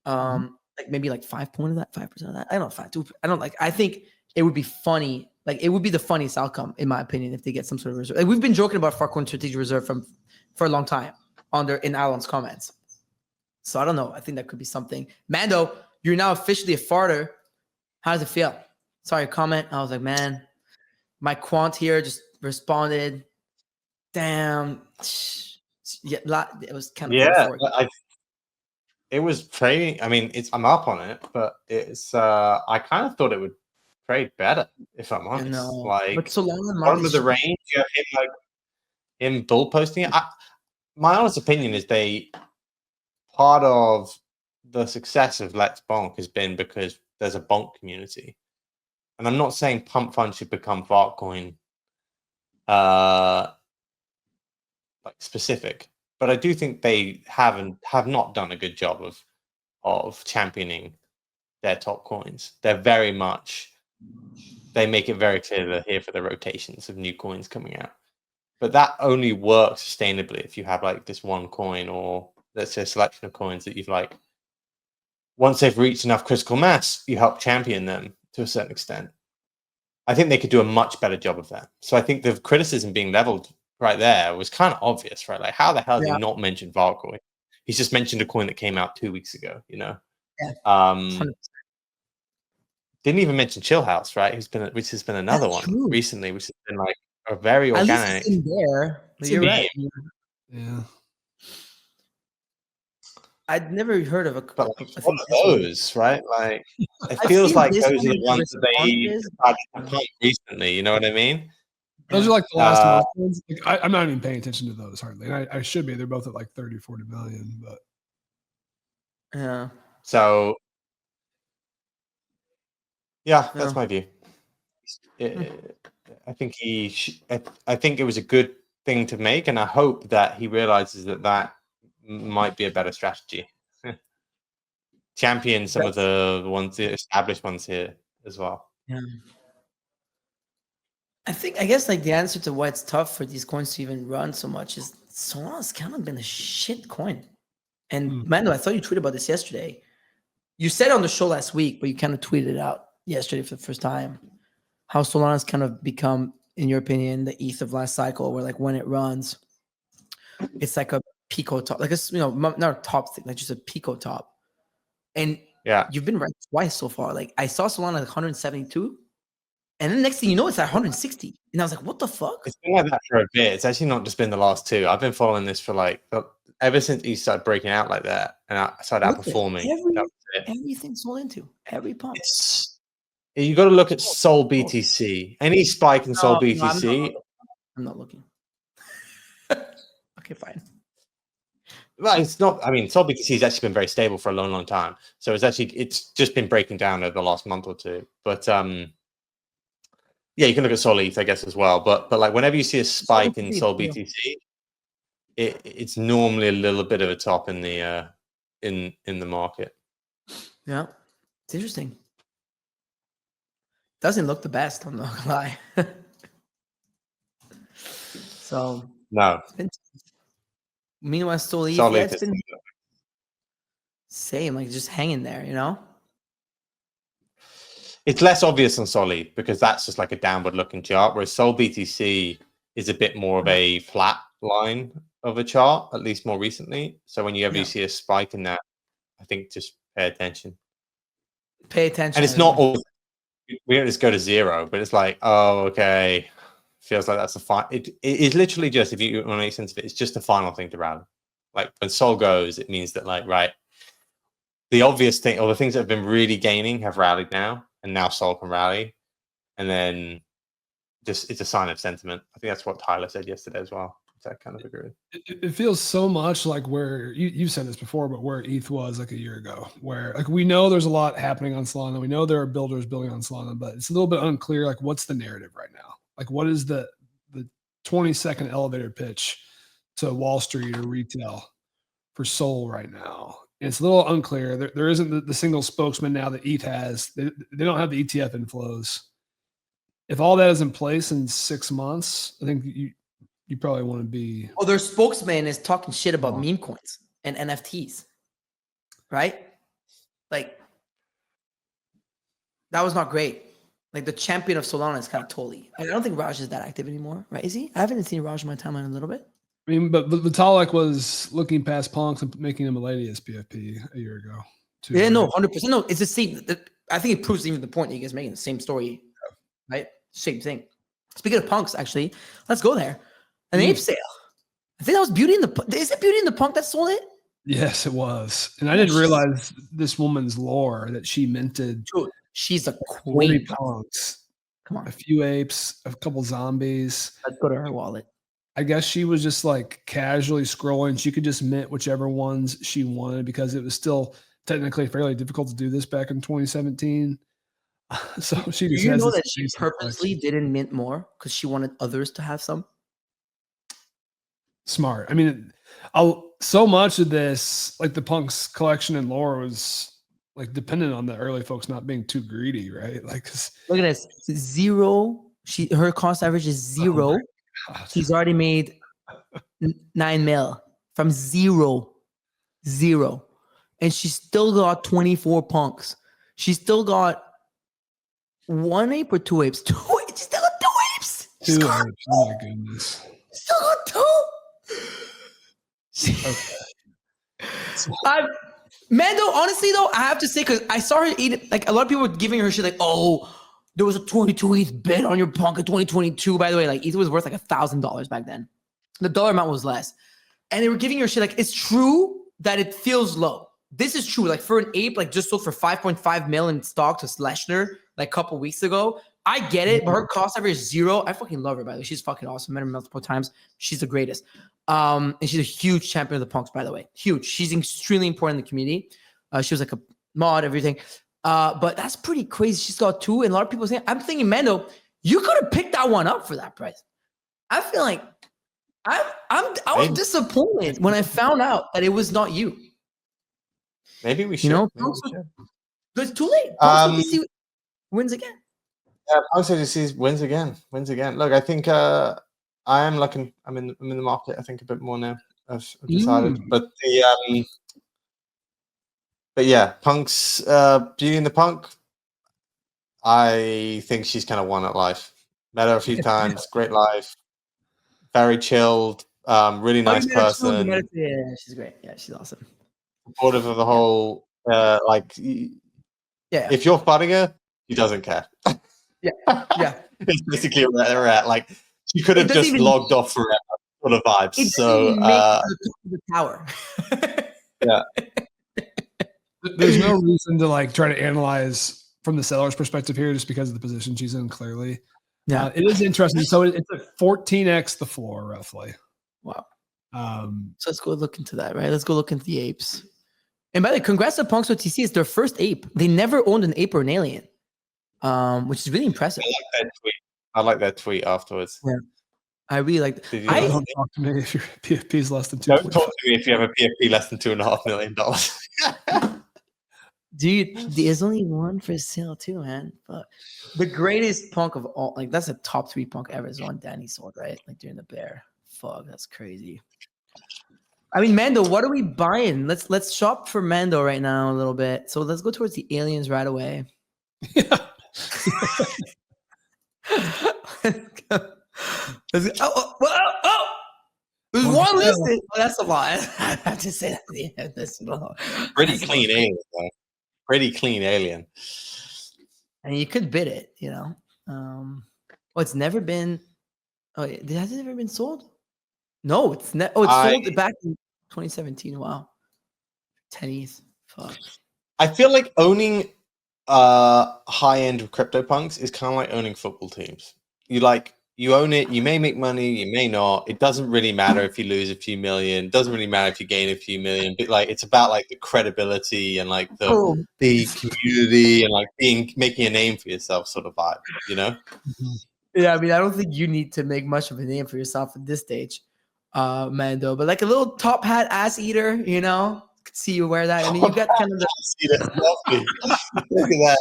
[SPEAKER 1] Like maybe like 5% of that, 5% of that. I don't know, 5, 2. I don't like. I think it would be funny. Like it would be the funniest outcome, in my opinion, if they get some sort of reserve. Like, we've been joking about Farcoin strategic reserve for a long time in Alan's comments. So I don't know. I think that could be something. Mando, you're now officially a farter. How does it feel? Sorry, comment. I was like, man, my quant here just responded. Damn. Yeah, it was kind of
[SPEAKER 4] it was trading. I mean, I'm up on it, but it's I kind of thought it would trade better, if I'm
[SPEAKER 1] I
[SPEAKER 4] honest.
[SPEAKER 1] know.
[SPEAKER 4] Like
[SPEAKER 1] But Solana
[SPEAKER 4] bottom of the
[SPEAKER 1] market
[SPEAKER 4] range, you have him bull posting it. My honest opinion is part of the success of Let's Bonk has been because there's a bonk community. And I'm not saying PUMP.FUN should become Fartcoin like specific, but I do think they have not done a good job of championing their top coins. They're very much, they make it very clear they're here for the rotations of new coins coming out. But that only works sustainably if you have like this one coin, or let's say a selection of coins that you've like, once they've reached enough critical mass, you help champion them to a certain extent. I think they could do a much better job of that. So I think the criticism being leveled right there was kind of obvious, right? Like, how the hell did he not mention Varcoin? He's just mentioned a coin that came out 2 weeks ago, you know?
[SPEAKER 1] Yeah.
[SPEAKER 4] Didn't even mention Chill House, right? Which has been another one recently, which has been like a very organic.
[SPEAKER 1] At least it's in there. But you're right.
[SPEAKER 2] Yeah.
[SPEAKER 1] I'd never heard of a.
[SPEAKER 4] But like, what are those, right? Like, it feels like those are the ones that they started to pump recently. You know what I mean?
[SPEAKER 2] Those are like the last month ones. Like, I'm not even paying attention to those hardly. I should be. They're both at like 30, 40 million. But
[SPEAKER 1] yeah.
[SPEAKER 4] So yeah, that's my view. I think I think it was a good thing to make, and I hope that he realizes that might be a better strategy. Champion some of the ones, the established ones here as well.
[SPEAKER 1] Yeah. I guess like the answer to why it's tough for these coins to even run so much is Solana's kind of been a shit coin. And Mando, I thought you tweeted about this yesterday. You said it on the show last week, but you kind of tweeted it out yesterday for the first time. How Solana's kind of become, in your opinion, the ETH of last cycle, where like when it runs, it's like a Pico top, like a, not a top thing, like just a Pico top. And
[SPEAKER 4] yeah,
[SPEAKER 1] you've been right twice so far. Like I saw Solana at 172, and then next thing you know, it's at 160. And I was like, what the fuck?
[SPEAKER 4] It's been like that for a bit. It's actually not just been the last two. I've been following this for like ever since he started breaking out like that, and I started outperforming.
[SPEAKER 1] Everything sold into every pump.
[SPEAKER 4] You got to look at Sol BTC. Any spike in Sol BTC.
[SPEAKER 1] I'm not looking. Okay, fine.
[SPEAKER 4] Well, it's not. I mean, Sol BTC has actually been very stable for a long, long time. So it's just been breaking down over the last month or two. But yeah, you can look at Sol ETH, I guess, as well. But like whenever you see a spike in Sol BTC, it's normally a little bit of a top in the market.
[SPEAKER 1] Yeah, it's interesting. Doesn't look the best, I'm not gonna lie. So
[SPEAKER 4] no.
[SPEAKER 1] Meanwhile, Sol ETH, it's been same, like just hanging there, you know.
[SPEAKER 4] It's less obvious on Sol ETH because that's just like a downward looking chart, whereas Sol BTC is a bit more of a flat line of a chart, at least more recently. So when you see a spike in that, I think just pay attention.
[SPEAKER 1] Pay attention.
[SPEAKER 4] And it's not all. We don't just go to zero, but it's like, oh, okay. Feels like that's a fine. It is literally just, if you want to make sense of it, it's just the final thing to rally. Like when Sol goes, it means that like, right, the obvious thing, or the things that have been really gaining have rallied now, and now Sol can rally. And then just, it's a sign of sentiment. I think that's what Tyler said yesterday as well. I kind of agree.
[SPEAKER 2] It feels so much like where you said this before, but where ETH was like a year ago, where like we know there's a lot happening on Solana. We know there are builders building on Solana, but it's a little bit unclear. Like, what's the narrative right now? Like, what is the 20-second elevator pitch to Wall Street or retail for Sol right now? And it's a little unclear. There isn't the single spokesman now that ETH has. They don't have the ETF inflows. If all that is in place in 6 months, I think you probably want to be.
[SPEAKER 1] Oh, their spokesman is talking shit about meme coins and NFTs, right? Like, that was not great. Like, the champion of Solana is kind of totally. I don't think Raj is that active anymore, right? Is he? I haven't seen Raj in my timeline a little bit.
[SPEAKER 2] I mean, but Vitalik was looking past punks and making him a lady SPFP a year ago. Too,
[SPEAKER 1] yeah, no, 100%. No, it's the same. I think it proves even the point that you guys making the same story, right? Same thing. Speaking of punks, actually, let's go there. An ape sale. I think that was Beauty in the. Is it Beauty in the Punk that sold it?
[SPEAKER 2] Yes, it was. And I didn't realize this woman's lore that she minted
[SPEAKER 1] She's a
[SPEAKER 2] 40
[SPEAKER 1] queen.
[SPEAKER 2] punks,
[SPEAKER 1] Come on,
[SPEAKER 2] a few apes, a couple zombies.
[SPEAKER 1] let's go to her wallet.
[SPEAKER 2] I guess she was just like casually scrolling. She could just mint whichever ones she wanted because it was still technically fairly difficult to do this back in 2017. So she
[SPEAKER 1] Do
[SPEAKER 2] just
[SPEAKER 1] you
[SPEAKER 2] has
[SPEAKER 1] know
[SPEAKER 2] this
[SPEAKER 1] that she
[SPEAKER 2] basic
[SPEAKER 1] purposely
[SPEAKER 2] collection.
[SPEAKER 1] didn't mint more because she wanted others to have some?
[SPEAKER 2] Smart. I mean, so much of this, like the punks collection and lore, was like dependent on the early folks not being too greedy, right? Like, 'cause-
[SPEAKER 1] Look at this, 0. Her cost average is 0.
[SPEAKER 2] God.
[SPEAKER 1] She's already made 9 mil from 0, and she still got 24 punks. She still got 1 ape or 2 apes. 2 apes. She still got 2 apes. She's
[SPEAKER 2] 2
[SPEAKER 1] got
[SPEAKER 2] apes. Oh my goodness.
[SPEAKER 1] still got 2. Mando, honestly though, I have to say, because I saw her eat, like a lot of people were giving her shit like, oh, there was a 22 ETH bid on your punk in 2022. By the way, like ETH was worth like $1,000 back then. The dollar amount was less. And they were giving her shit like, it's true that it feels low. This is true. Like for an ape, like just sold for 5.5 mil in stock to Schlesinger like a couple weeks ago. I get it, but her cost average is 0. I fucking love her, by the way. She's fucking awesome. Met her multiple times. She's the greatest. And she's a huge champion of the punks, by the way. Huge. She's extremely important in the community. She was like a mod, everything. But that's pretty crazy. She's got 2, and a lot of people saying, I'm thinking, Mando, you could have picked that one up for that price. I feel like I was disappointed when I found out that it was not you.
[SPEAKER 4] Maybe we should.
[SPEAKER 1] You know,
[SPEAKER 4] Maybe we should.
[SPEAKER 1] it's too late. Punks OTC wins again.
[SPEAKER 4] Yeah, Punks OTC wins again. Look, I think I am looking. I'm in the market. I think a bit more now. I've decided, but yeah, Punk's Beauty and the Punk. I think she's kind of won at life. Met her a few times. Great life. Very chilled. Really nice person.
[SPEAKER 1] Yeah, she's great. Yeah, she's awesome.
[SPEAKER 4] Supportive of the whole.
[SPEAKER 1] Yeah.
[SPEAKER 4] If you're fighting her, he doesn't care.
[SPEAKER 1] Yeah.
[SPEAKER 4] It's basically where they're at. Like she could have just logged off forever. Sort of vibes. So
[SPEAKER 1] the tower.
[SPEAKER 4] Yeah.
[SPEAKER 2] There's no reason to like try to analyze from the seller's perspective here, just because of the position she's in. Clearly,
[SPEAKER 1] yeah,
[SPEAKER 2] it is interesting. So it's a 14x the floor, roughly.
[SPEAKER 1] Wow. So let's go look into that, right? Let's go look into the apes. And by the way, congrats to Punks OTC. It's their first ape. They never owned an ape or an alien, which is really impressive.
[SPEAKER 4] I like that tweet afterwards.
[SPEAKER 1] Yeah. I really like that.
[SPEAKER 2] Don't talk to me if your PFP is less than 2.
[SPEAKER 4] Don't talk to me if you have a PFP less than $2.5 million.
[SPEAKER 1] Dude, there's only one for sale too, man. But the greatest punk of all, like that's a top 3 punk ever is one Danny sold, right? Like during the bear. Fuck, that's crazy. I mean, Mando, what are we buying? Let's shop for Mando right now a little bit. So let's go towards the aliens right away.
[SPEAKER 2] Yeah.
[SPEAKER 1] Let's go. Oh! There's one listed. Oh, that's a lot. I have to say that at the end. That's a lot.
[SPEAKER 4] Pretty clean alien, though. Pretty clean alien.
[SPEAKER 1] And you could bid it, you know. It's never been. Oh, has it ever been sold? No, it's sold back in 2017. Wow, 10 ETH. Fuck.
[SPEAKER 4] I feel like owning high-end CryptoPunks is kind of like owning football teams. You own it, you may make money, you may not. It doesn't really matter if you lose a few million. It doesn't really matter if you gain a few million. But like, it's about like the credibility and like the community and like making a name for yourself, sort of vibe. You know?
[SPEAKER 1] Yeah, I mean, I don't think you need to make much of a name for yourself at this stage, Mando. But like a little top hat ass eater, you know, could see you wear that. I mean, you got kind of the.
[SPEAKER 4] Look at that.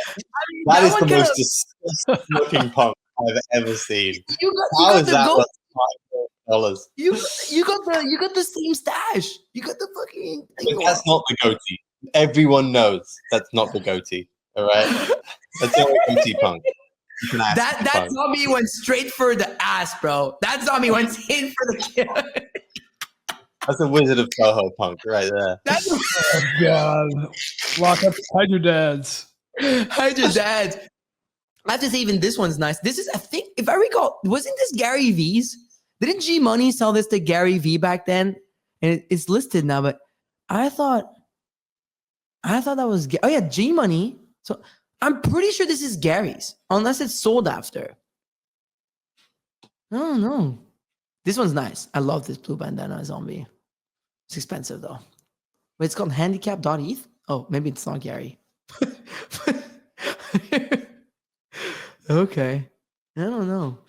[SPEAKER 4] That is the most disgusting looking punk I've ever seen. You got $5
[SPEAKER 1] You got the same stash. You got the fucking.
[SPEAKER 4] That's not the goatee. Everyone knows that's not the goatee. All right, that's not a goatee punk.
[SPEAKER 1] That zombie went straight for the ass, bro. That zombie went in for the kill.
[SPEAKER 4] That's a Wizard of Soho punk right there.
[SPEAKER 2] Oh God! Lock up, hide your dads.
[SPEAKER 1] Hide your dads. I have to say, even this one's nice. This is, I think, if I recall, wasn't this Gary V's? Didn't G Money sell this to Gary V back then? And it's listed now, but I thought that was, oh yeah, G Money. So I'm pretty sure this is Gary's, unless it's sold after. I don't know. This one's nice. I love this blue bandana zombie. It's expensive though. Wait, it's called handicap.eth? Oh, maybe it's not Gary. Okay. I don't know.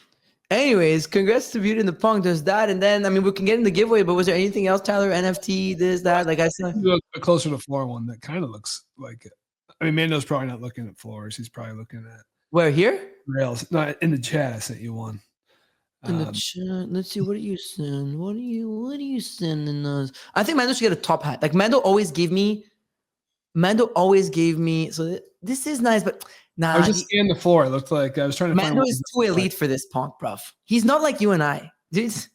[SPEAKER 1] Anyways, congrats to Beauty and the Punk. There's that. And then, I mean, we can get in the giveaway, but was there anything else, Tyler? NFT, this, that? Like I said.
[SPEAKER 2] Do a closer to floor one that kind of looks like it. I mean, Mando's probably not looking at floors. He's probably looking at
[SPEAKER 1] Where, here?
[SPEAKER 2] rails. No, in the chat, I sent you one.
[SPEAKER 1] In the chat. Let's see. What do you send? What are you sending us? I think Mando should get a top hat. Like Mando always gave me. So this is nice, but nah.
[SPEAKER 2] I was just scanning the floor. It looked like I was trying to find.
[SPEAKER 1] Mando is too elite for this punk, bruv. He's not like you and I. That's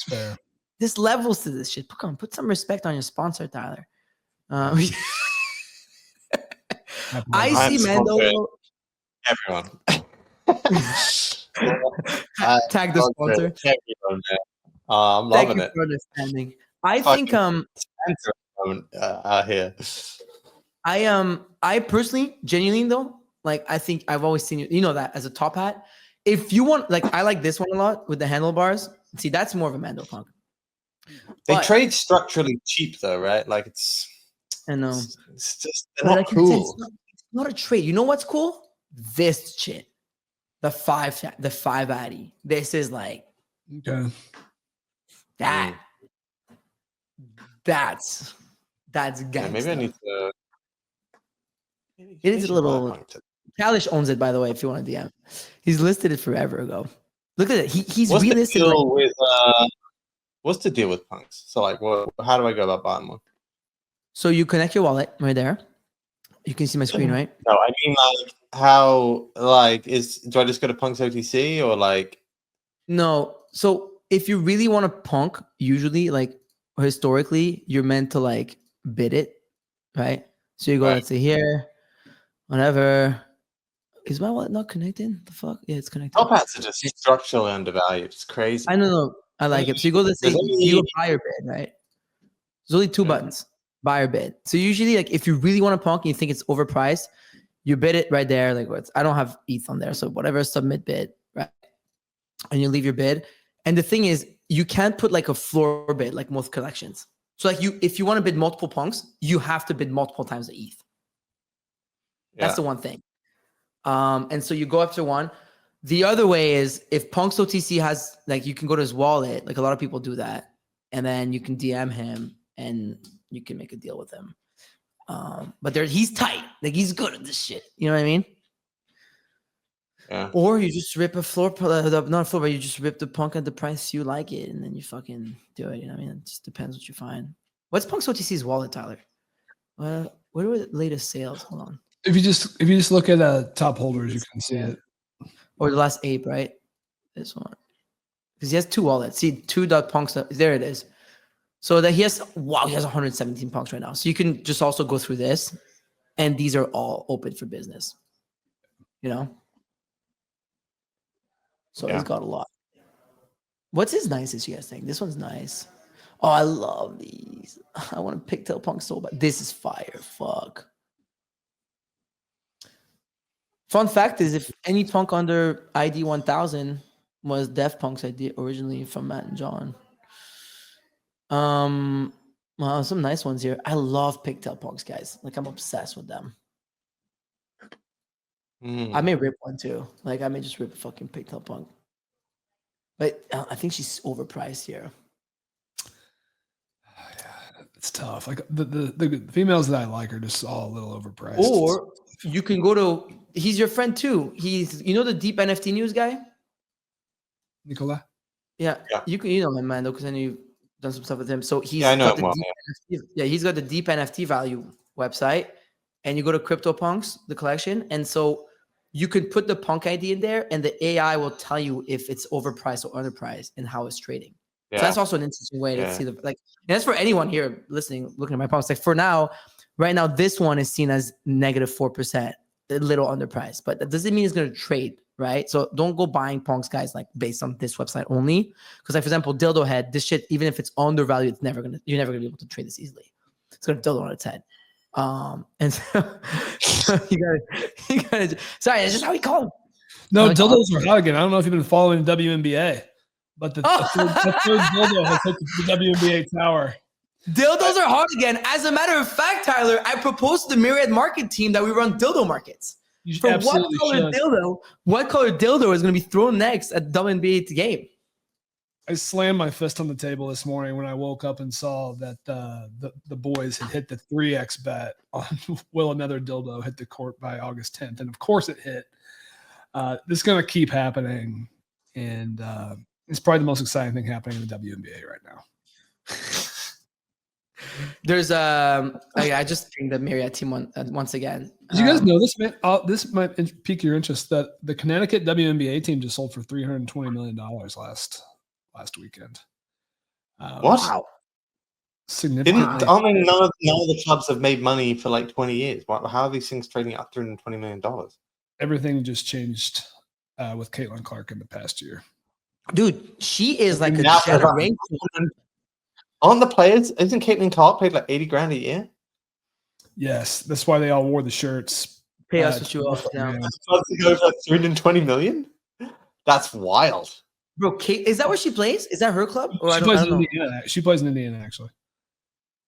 [SPEAKER 2] fair.
[SPEAKER 1] There's levels to this shit. Come on, put some respect on your sponsor, Tyler. I see Mando.
[SPEAKER 4] Everyone.
[SPEAKER 1] Tag the sponsor.
[SPEAKER 4] Everyone, I'm loving
[SPEAKER 1] Thank you
[SPEAKER 4] it.
[SPEAKER 1] for understanding. I think
[SPEAKER 4] Out here.
[SPEAKER 1] I personally, genuinely though, like I think I've always seen you know that as a top hat. If you want, like I like this one a lot with the handlebars. See, that's more of a Mando punk.
[SPEAKER 4] They
[SPEAKER 1] But-
[SPEAKER 4] trade structurally cheap though, right? Like it's
[SPEAKER 1] I know.
[SPEAKER 4] it's just they're
[SPEAKER 1] But
[SPEAKER 4] not
[SPEAKER 1] like you said,
[SPEAKER 4] cool.
[SPEAKER 1] it's not a trade. You know what's cool? This shit. The five addy. This is like
[SPEAKER 2] Okay.
[SPEAKER 1] that. That's gangsta.
[SPEAKER 4] Yeah, maybe I need to.
[SPEAKER 1] It is a little. Kalish owns it, by the way. If you want to DM, he's listed it forever ago. Look at it. He's
[SPEAKER 4] What's the
[SPEAKER 1] relisted.
[SPEAKER 4] deal with what's the deal with punks? So like, how do I go about buying one?
[SPEAKER 1] So you connect your wallet right there. You can see my screen, right?
[SPEAKER 4] No, I mean like how like do I just go to Punks OTC or like?
[SPEAKER 1] No. So if you really want to punk, usually like historically, you're meant to like bid it, right? So you go,
[SPEAKER 4] Right.
[SPEAKER 1] let's say here, whatever. Is my wallet not connected? The fuck? Yeah, it's connected.
[SPEAKER 4] Top hats are just structurally undervalued. It's crazy.
[SPEAKER 1] I don't know. I like it. So you go, let's say you go buy or bid, right? There's only two buttons, buy or bid. So usually, like if you really want to punk and you think it's overpriced, you bid it right there. Like I don't have ETH on there, so whatever, submit bid, right? And you leave your bid. And the thing is, you can't put like a floor bid like most collections. So like if you want to bid multiple punks, you have to bid multiple times the ETH. That's the one thing. And so you go up to one. The other way is if Punks OTC has like you can go to his wallet, like a lot of people do that, and then you can DM him and you can make a deal with him. But he's tight, like he's good at this shit. You know what I mean?
[SPEAKER 4] Yeah.
[SPEAKER 1] Or you just rip a floor, not a floor, but you just rip the punk at the price you like it, and then you fucking do it. You know what I mean? It just depends what you find. What's Punks OTC's wallet, Tyler? What are the latest sales? Hold on.
[SPEAKER 2] If you just look at top holders, you can see it.
[SPEAKER 1] Or the last ape, right? This one. Because he has two wallets. See, 2.punks. There it is. So that he has 117 punks right now. So you can just also go through this. And these are all open for business. You know? So he's got a lot. What's his nicest, you guys think? This one's nice. Oh, I love these. I want a pigtail punk so bad. This is fire. Fuck. Fun fact is, if any punk under ID 1000 was Def Punk's idea originally from Matt and John. Well, some nice ones here. I love pigtail punks, guys. Like I'm obsessed with them. I may rip one too. Like I may just rip a fucking pigtail punk. But I think she's overpriced here.
[SPEAKER 2] It's tough. Like the females that I like are just all a little overpriced.
[SPEAKER 1] Or you can go to. He's your friend too. He's the deep NFT news guy.
[SPEAKER 2] Nicola.
[SPEAKER 1] Yeah. You know him, man, though, because I know you've done some stuff with him. So he's
[SPEAKER 4] I know
[SPEAKER 1] got
[SPEAKER 4] him well,
[SPEAKER 1] he's got the deep NFT value website, and you go to CryptoPunks, the collection, and so you can put the punk ID in there, and the AI will tell you if it's overpriced or underpriced and how it's trading. So that's also an interesting way to see and that's for anyone here listening, looking at my punks. Like for now, right now, this one is seen as -4%, a little underpriced, but that doesn't mean it's going to trade, right? So don't go buying punks, guys, like based on this website only. Because like, for example, Dildo Head, this shit, even if it's undervalued, you're never gonna be able to trade this easily. It's going to dildo on its head. And so, you gotta. Sorry, that's just how we call them.
[SPEAKER 2] No, dildos are hot again. I don't know if you've been following WNBA, but the third dildo has hit the WNBA tower.
[SPEAKER 1] Dildos are hard again. As a matter of fact, Tyler, I proposed to the Myriad market team that we run dildo markets. For what color dildo is going to be thrown next at the WNBA game?
[SPEAKER 2] I slammed my fist on the table this morning when I woke up and saw that the boys had hit the 3x bet on will another dildo hit the court by August 10th. And of course it hit. This is going to keep happening. And it's probably the most exciting thing happening in the WNBA right now.
[SPEAKER 1] There's I just think the Myriad team once again.
[SPEAKER 2] Did you guys know this, man? This might pique your interest that the Connecticut WNBA team just sold for $320 million last weekend.
[SPEAKER 4] What?
[SPEAKER 1] Wow.
[SPEAKER 2] Significantly.
[SPEAKER 4] I mean, none of the clubs have made money for like 20 years. How are these things trading at $320 million?
[SPEAKER 2] Everything just changed with Caitlin Clark in the past year.
[SPEAKER 1] Dude, she is like a generation.
[SPEAKER 4] Aren't the players? Isn't Caitlin Clark paid like 80 grand a year?
[SPEAKER 2] Yes, that's why they all wore the shirts.
[SPEAKER 1] Pay us what you off now.
[SPEAKER 4] Like 320 million? That's wild.
[SPEAKER 1] Bro, Kate, is that where she plays? Is that her club? Or
[SPEAKER 2] She plays in Indiana. She plays in Indiana, actually.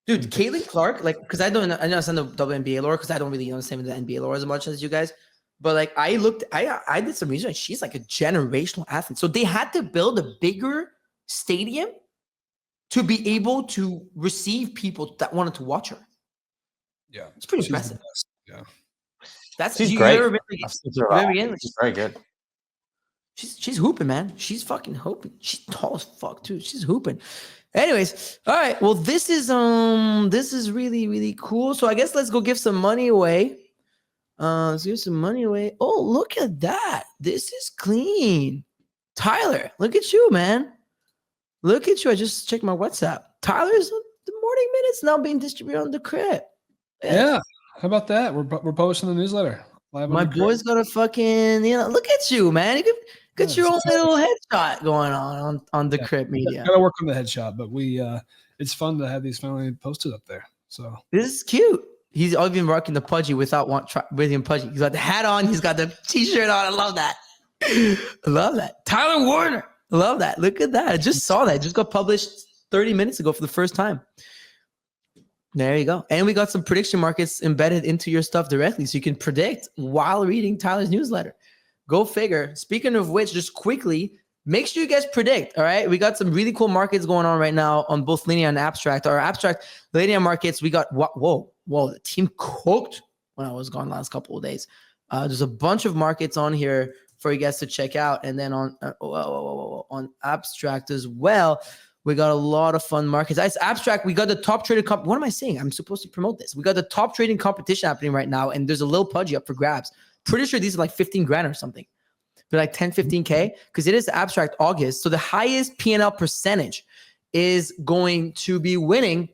[SPEAKER 1] Dude, Caitlin Clark, like, because I understand the WNBA lore because I don't really understand the NBA lore as much as you guys. But like, I did some research. She's like a generational athlete. So they had to build a bigger stadium to be able to receive people that wanted to watch her.
[SPEAKER 2] Yeah,
[SPEAKER 1] it's pretty impressive.
[SPEAKER 2] Yeah,
[SPEAKER 4] she's great.
[SPEAKER 1] She's
[SPEAKER 4] very good.
[SPEAKER 1] She's hooping, man. She's fucking hooping. She's tall as fuck too. She's hooping. Anyways, all right. Well, this is really, really cool. So I guess let's go give some money away. Let's give some money away. Oh, look at that. This is clean. Tyler, look at you, man. Look at you. I just checked my WhatsApp. Tyler's the morning minutes now being distributed on the crypt.
[SPEAKER 2] Yeah. How about that? We're publishing the newsletter.
[SPEAKER 1] My boy's got a fucking, look at you, man. You got your own little headshot going on the crypt media.
[SPEAKER 2] Gotta work on the headshot, but it's fun to have these finally posted up there. So
[SPEAKER 1] this is cute. He's always been rocking the pudgy with him pudgy. He's got the hat on. He's got the t-shirt on. I love that. I love that. Tyler Warner. I love that. Look at that. I just saw that. It just got published 30 minutes ago for the first time. There you go. And we got some prediction markets embedded into your stuff directly so you can predict while reading Tyler's newsletter. Go figure. Speaking of which, just quickly, make sure you guys predict, all right? We got some really cool markets going on right now on both linear and abstract. Our abstract linear markets, we got, whoa, the team cooked when I was gone last couple of days. There's a bunch of markets on here for you guys to check out. And then on abstract as well, we got a lot of fun markets. It's abstract. We got the top trading what am I saying? I'm supposed to promote this. We got the top trading competition happening right now, and there's a little pudgy up for grabs. Pretty sure these are like 15 grand or something. They're like 10, 15K because it is abstract August. So the highest P&L percentage is going to be winning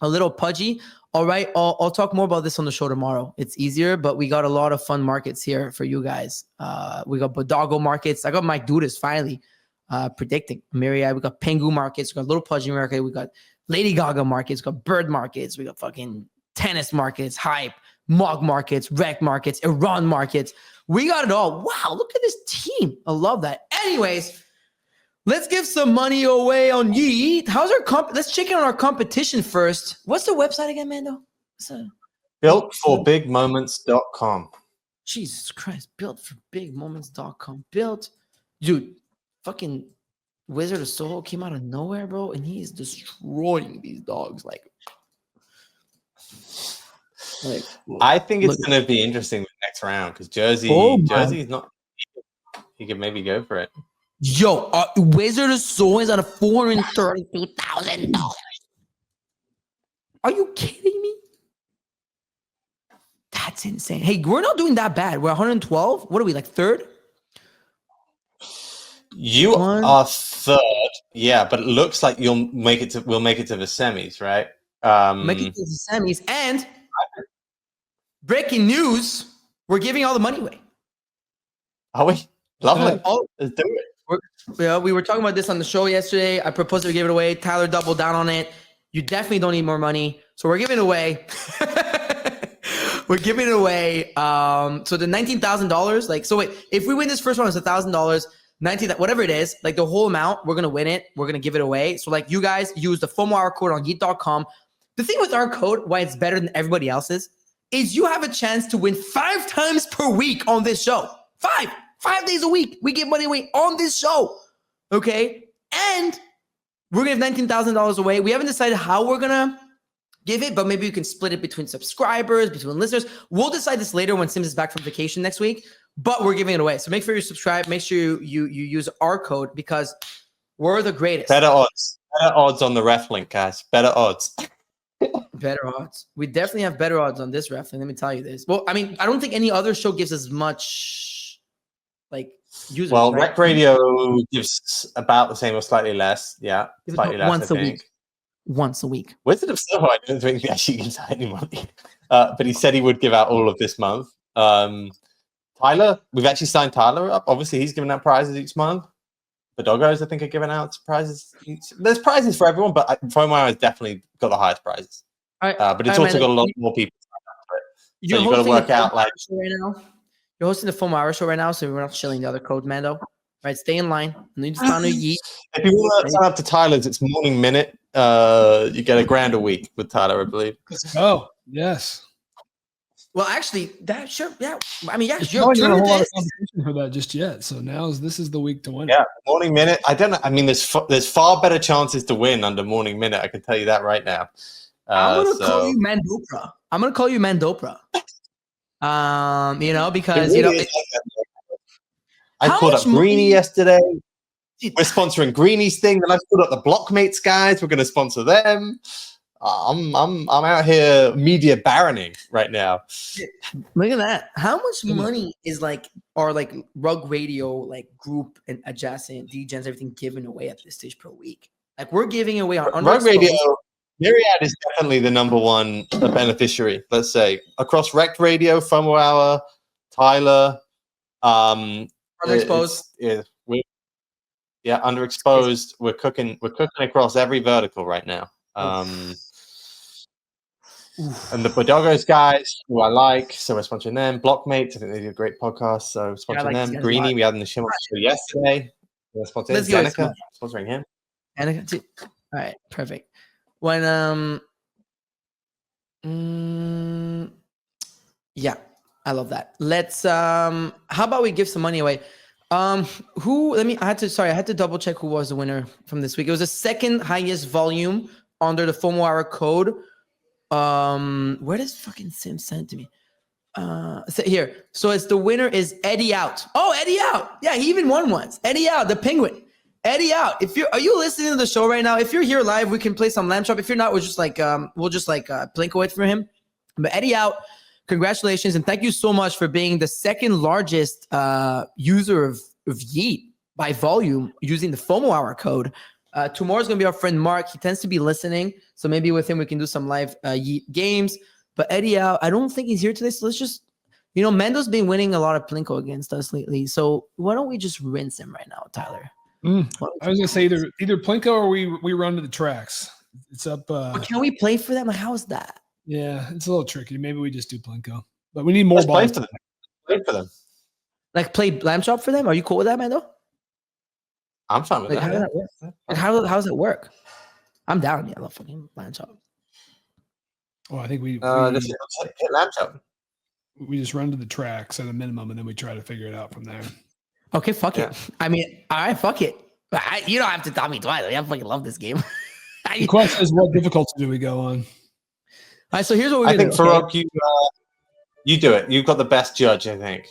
[SPEAKER 1] a little pudgy. All right, I'll talk more about this on the show tomorrow. It's easier, but we got a lot of fun markets here for you guys. We got Bodago markets. I got Mike Dudas finally predicting MYRIAD. We got Pengu markets. We got Little Pudgy market. We got Lady Gaga markets. We got Bird markets. We got fucking tennis markets, hype, mog markets, REKT markets, Iran markets. We got it all. Wow, look at this team. I love that. Anyways, let's give some money away on YEET. How's our let's check in on our competition first. What's the website again, Mando?
[SPEAKER 4] Builtforbigmoments.com.
[SPEAKER 1] Jesus Christ. Builtforbigmoments.com. Dude, fucking Wizard of Soho came out of nowhere, bro, and he's destroying these dogs. Like
[SPEAKER 4] I think it's going to be interesting the next round because Jersey's not. He could maybe go for it.
[SPEAKER 1] Yo, Wizard of Soho is at a $432,000. Are you kidding me? That's insane. Hey, we're not doing that bad. We're 112. What are we, like third?
[SPEAKER 4] You are third, yeah, but it looks like we'll make it to the semis, right?
[SPEAKER 1] Make it to the semis, and breaking news: we're giving all the money away.
[SPEAKER 4] Are we? Lovely. Let's do it.
[SPEAKER 1] We were talking about this on the show yesterday. I proposed to give it away. Tyler doubled down on it. You definitely don't need more money, so we're giving it away. we're giving it away. So the $19,000, like, so wait, if we win this first one, it's $1,000, 19, whatever it is, like the whole amount, we're gonna win it. We're gonna give it away. So like, you guys use the FOMO hour code on yeet.com. The thing with our code, why it's better than everybody else's, is you have a chance to win 5 times per week on this show. 5 days a week. We give money away on this show. Okay, and we're gonna give $19,000 away. We haven't decided how we're gonna give it, but maybe you can split it between subscribers, between listeners. We'll decide this later when Sims is back from vacation next week, but we're giving it away. So make sure you subscribe. Make sure you use our code because we're the greatest.
[SPEAKER 4] Better odds on the ref link, guys. Better odds.
[SPEAKER 1] Better odds. We definitely have better odds on this ref link. Let me tell you this. Well, I mean, I don't think any other show gives as much like users.
[SPEAKER 4] Well,
[SPEAKER 1] right?
[SPEAKER 4] REKT Radio gives about the same or slightly less. Yeah,
[SPEAKER 1] Gives
[SPEAKER 4] slightly
[SPEAKER 1] about
[SPEAKER 4] less.
[SPEAKER 1] once a week. Once a week.
[SPEAKER 4] Wizard of Soho, I don't think he actually gives out any money. But he said he would give out all of this month. Tyler, we've actually signed Tyler up. Obviously, he's giving out prizes each month. The doggos, I think, are giving out prizes. There's prizes for everyone, but FOMO has definitely got the highest prizes. But it's also got a lot more people signed up for it. So you've got to work out like
[SPEAKER 1] right now. You're hosting the FOMO hour show right now, so we're not shilling the other code, Mando. Right, stay in line. And you just found a yeet.
[SPEAKER 4] If you want to sign up to Tyler's, it's Morning Minute. You get $1,000 a week with Tyler, I believe.
[SPEAKER 2] Oh, yes.
[SPEAKER 1] Well, actually, that sure, yeah. I mean, yeah,
[SPEAKER 2] There's
[SPEAKER 1] you're
[SPEAKER 2] probably not a
[SPEAKER 1] true
[SPEAKER 2] whole lot
[SPEAKER 1] to
[SPEAKER 2] of
[SPEAKER 1] this.
[SPEAKER 2] competition for that just yet. So this is the week to win.
[SPEAKER 4] Yeah, Morning Minute. I don't know. I mean, there's far better chances to win under Morning Minute. I can tell you that right now.
[SPEAKER 1] I'm gonna call you Mandopra. I'm gonna call you Mandopra. You know, because you know.
[SPEAKER 4] I
[SPEAKER 1] How
[SPEAKER 4] called up
[SPEAKER 1] much money-
[SPEAKER 4] Greenie yesterday. We're sponsoring Greenie's thing. Then I called up the Blockmates guys. We're going to sponsor them. I'm out here media baroning right now.
[SPEAKER 1] Look at that. How much money is like our like Rug Radio like group and adjacent Degenz everything given away at this stage per week? Like we're giving away on
[SPEAKER 4] Rug Radio. MYRIAD is definitely the #1 beneficiary. Let's say across REKT Radio, FOMO Hour, Tyler.
[SPEAKER 1] Underexposed.
[SPEAKER 4] Underexposed. We're cooking across every vertical right now. And the Bodogos guys, who I like, so we're sponsoring them. Blockmates, I think they do a great podcast, so sponsoring them. Greenie, we had in the show yesterday. We're sponsoring Zeneca, sponsoring him.
[SPEAKER 1] All right, perfect. When yeah, I love that. Let's how about we give some money away? I had to double check who was the winner from this week. It was the second highest volume under the FOMO hour code. Where does fucking Sim send to me? Here. So it's the winner is Eddie Out. Oh, Eddie Out. Yeah, he even won once. Eddie Out, the penguin. Eddie Out. Are you listening to the show right now? If you're here live, we can play some lamb chop. If you're not, we'll just plinko it for him. But Eddie Out, congratulations and thank you so much for being the second largest user of YEET by volume using the FOMO hour code. Tomorrow's gonna be our friend Mark. He tends to be listening, so maybe with him we can do some live YEET games. But Eddie Out, I don't think he's here today, so let's just, Mendo's been winning a lot of plinko against us lately. So why don't we just rinse him right now, Tyler?
[SPEAKER 2] I was gonna say either plinko or we run to the tracks. It's up.
[SPEAKER 1] Can we play for them? Like, how is that?
[SPEAKER 2] Yeah, it's a little tricky. Maybe we just do plinko, but we need more balls.
[SPEAKER 4] Play for them.
[SPEAKER 1] Like play lamb chop for them? Are you cool with that, Mando?
[SPEAKER 4] I'm fine with
[SPEAKER 1] Like,
[SPEAKER 4] that.
[SPEAKER 1] how does that work? Like, how does it work? I'm down. Yeah, I love fucking lamb chop.
[SPEAKER 2] Oh, I think we
[SPEAKER 4] hit lamb chop.
[SPEAKER 2] We just run to the tracks at a minimum, and then we try to figure it out from there.
[SPEAKER 1] Okay, fuck it. I mean, all right, fuck it. You don't have to tell me twice. I fucking love this game.
[SPEAKER 2] The question is, what difficulty do we go on?
[SPEAKER 1] All right, so here's what we're
[SPEAKER 4] I think
[SPEAKER 1] do.
[SPEAKER 4] Farouk, you do it. You've got the best judge, I think.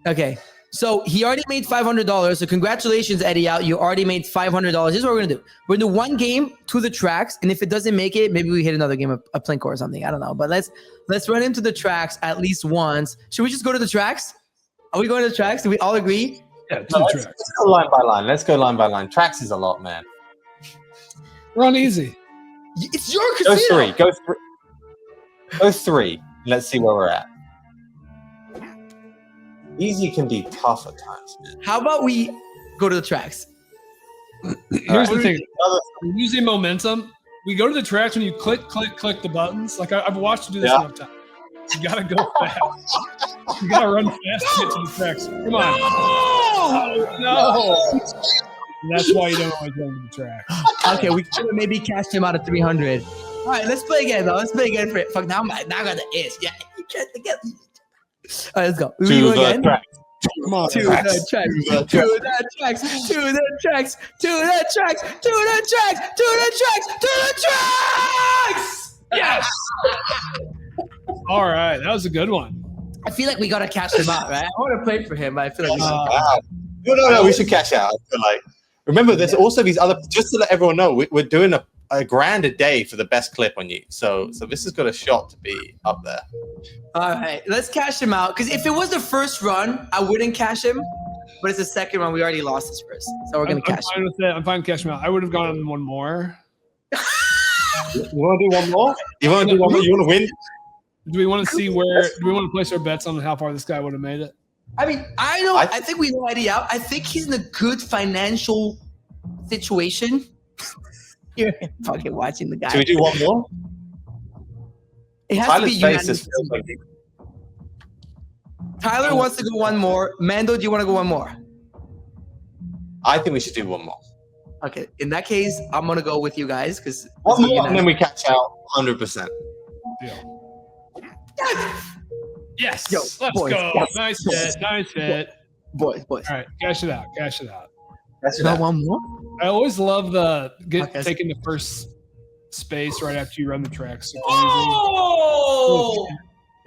[SPEAKER 1] Okay, so he already made $500. So congratulations, Eddie Out. You already made $500. Here's what we're gonna do. We're gonna do one game to the tracks, and if it doesn't make it, maybe we hit another game of plinko or something. I don't know, but let's run into the tracks at least once. Should we just go to the tracks? Are we going to the tracks? Do we all agree?
[SPEAKER 2] Yeah,
[SPEAKER 4] Let's go line by line. Let's go line by line. Tracks is a lot, man.
[SPEAKER 2] We're on easy.
[SPEAKER 1] It's your casino.
[SPEAKER 4] Go three. Let's see where we're at. Easy can be tough at times, man.
[SPEAKER 1] How about we go to the tracks?
[SPEAKER 2] Here's the thing. Using momentum, we go to the tracks when you click the buttons. Like I've watched you do this enough time. You gotta go fast. You gotta run fast to get to the tracks. Come on. No. That's why you don't always run to the tracks.
[SPEAKER 1] Okay, we could have maybe cashed him out of 300. All right, let's play again though. Let's play again for it. Fuck, now I got the itch. Yeah, you can't get. All right, let's go.
[SPEAKER 4] To the
[SPEAKER 1] again.
[SPEAKER 4] track.
[SPEAKER 2] Come on.
[SPEAKER 1] To the tracks. To the tracks. To the tracks. To the tracks. To the tracks. To the tracks. To the tracks.
[SPEAKER 2] Yes. All right, that was a good one.
[SPEAKER 1] I feel like we gotta cash him out, right? I want to play for him, but I feel like we should.
[SPEAKER 4] No, we should cash out. I feel like. Remember, there's also these other. Just to let everyone know, we're doing a grand a day for the best clip on YEET. So this has got a shot to be up there.
[SPEAKER 1] All right, let's cash him out. Because if it was the first run, I wouldn't cash him. But it's the second run. We already lost this first, so we're gonna cash him.
[SPEAKER 2] With it. I'm fine cashing him out. I would have gone on one more.
[SPEAKER 4] You want to do one more? You want to do one more? You want to win?
[SPEAKER 2] Do we want to see where? Do we want to place our bets on how far this guy would have made it?
[SPEAKER 1] I mean, I think we know Eddie out. I think he's in a good financial situation. You're fucking watching the guy.
[SPEAKER 4] Should we do one more?
[SPEAKER 1] It has
[SPEAKER 4] Tyler's
[SPEAKER 1] to be
[SPEAKER 4] face
[SPEAKER 1] unanimous.
[SPEAKER 4] is like,
[SPEAKER 1] Tyler wants to go one more. Mando, do you want to go one more?
[SPEAKER 4] I think we should do one more.
[SPEAKER 1] Okay, in that case, I'm gonna go with you guys because
[SPEAKER 4] One more, and then we catch out 100%.
[SPEAKER 2] Yes.
[SPEAKER 1] Yo,
[SPEAKER 2] Let's
[SPEAKER 1] boys,
[SPEAKER 2] go.
[SPEAKER 1] yes,
[SPEAKER 2] Nice
[SPEAKER 1] yes.
[SPEAKER 2] hit. Nice hit.
[SPEAKER 1] Boys.
[SPEAKER 2] All right, cash it out. Cash it out.
[SPEAKER 1] Not one more.
[SPEAKER 2] I always love
[SPEAKER 1] Okay.
[SPEAKER 2] taking the first space right after you run the tracks.
[SPEAKER 1] Oh!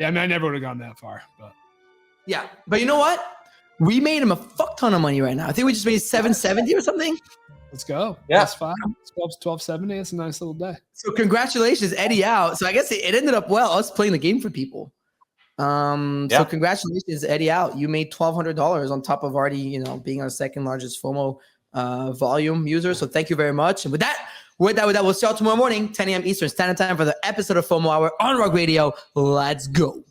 [SPEAKER 2] Yeah, I mean, I never would have gone that far, but
[SPEAKER 1] Yeah, but you know what? We made him a fuck ton of money right now. I think we just made 770 or something.
[SPEAKER 2] let's go.
[SPEAKER 4] Yeah.
[SPEAKER 2] That's fine. 1270. It's a nice little day.
[SPEAKER 1] So congratulations, Eddie out. So I guess it ended up well, us playing the game for people. So congratulations, Eddie out. You made $1,200 on top of already, being our second largest FOMO volume user. So thank you very much. And with that, we'll see y'all tomorrow morning, 10 a.m. Eastern Standard Time for the episode of FOMO Hour on Rock Radio. Let's go.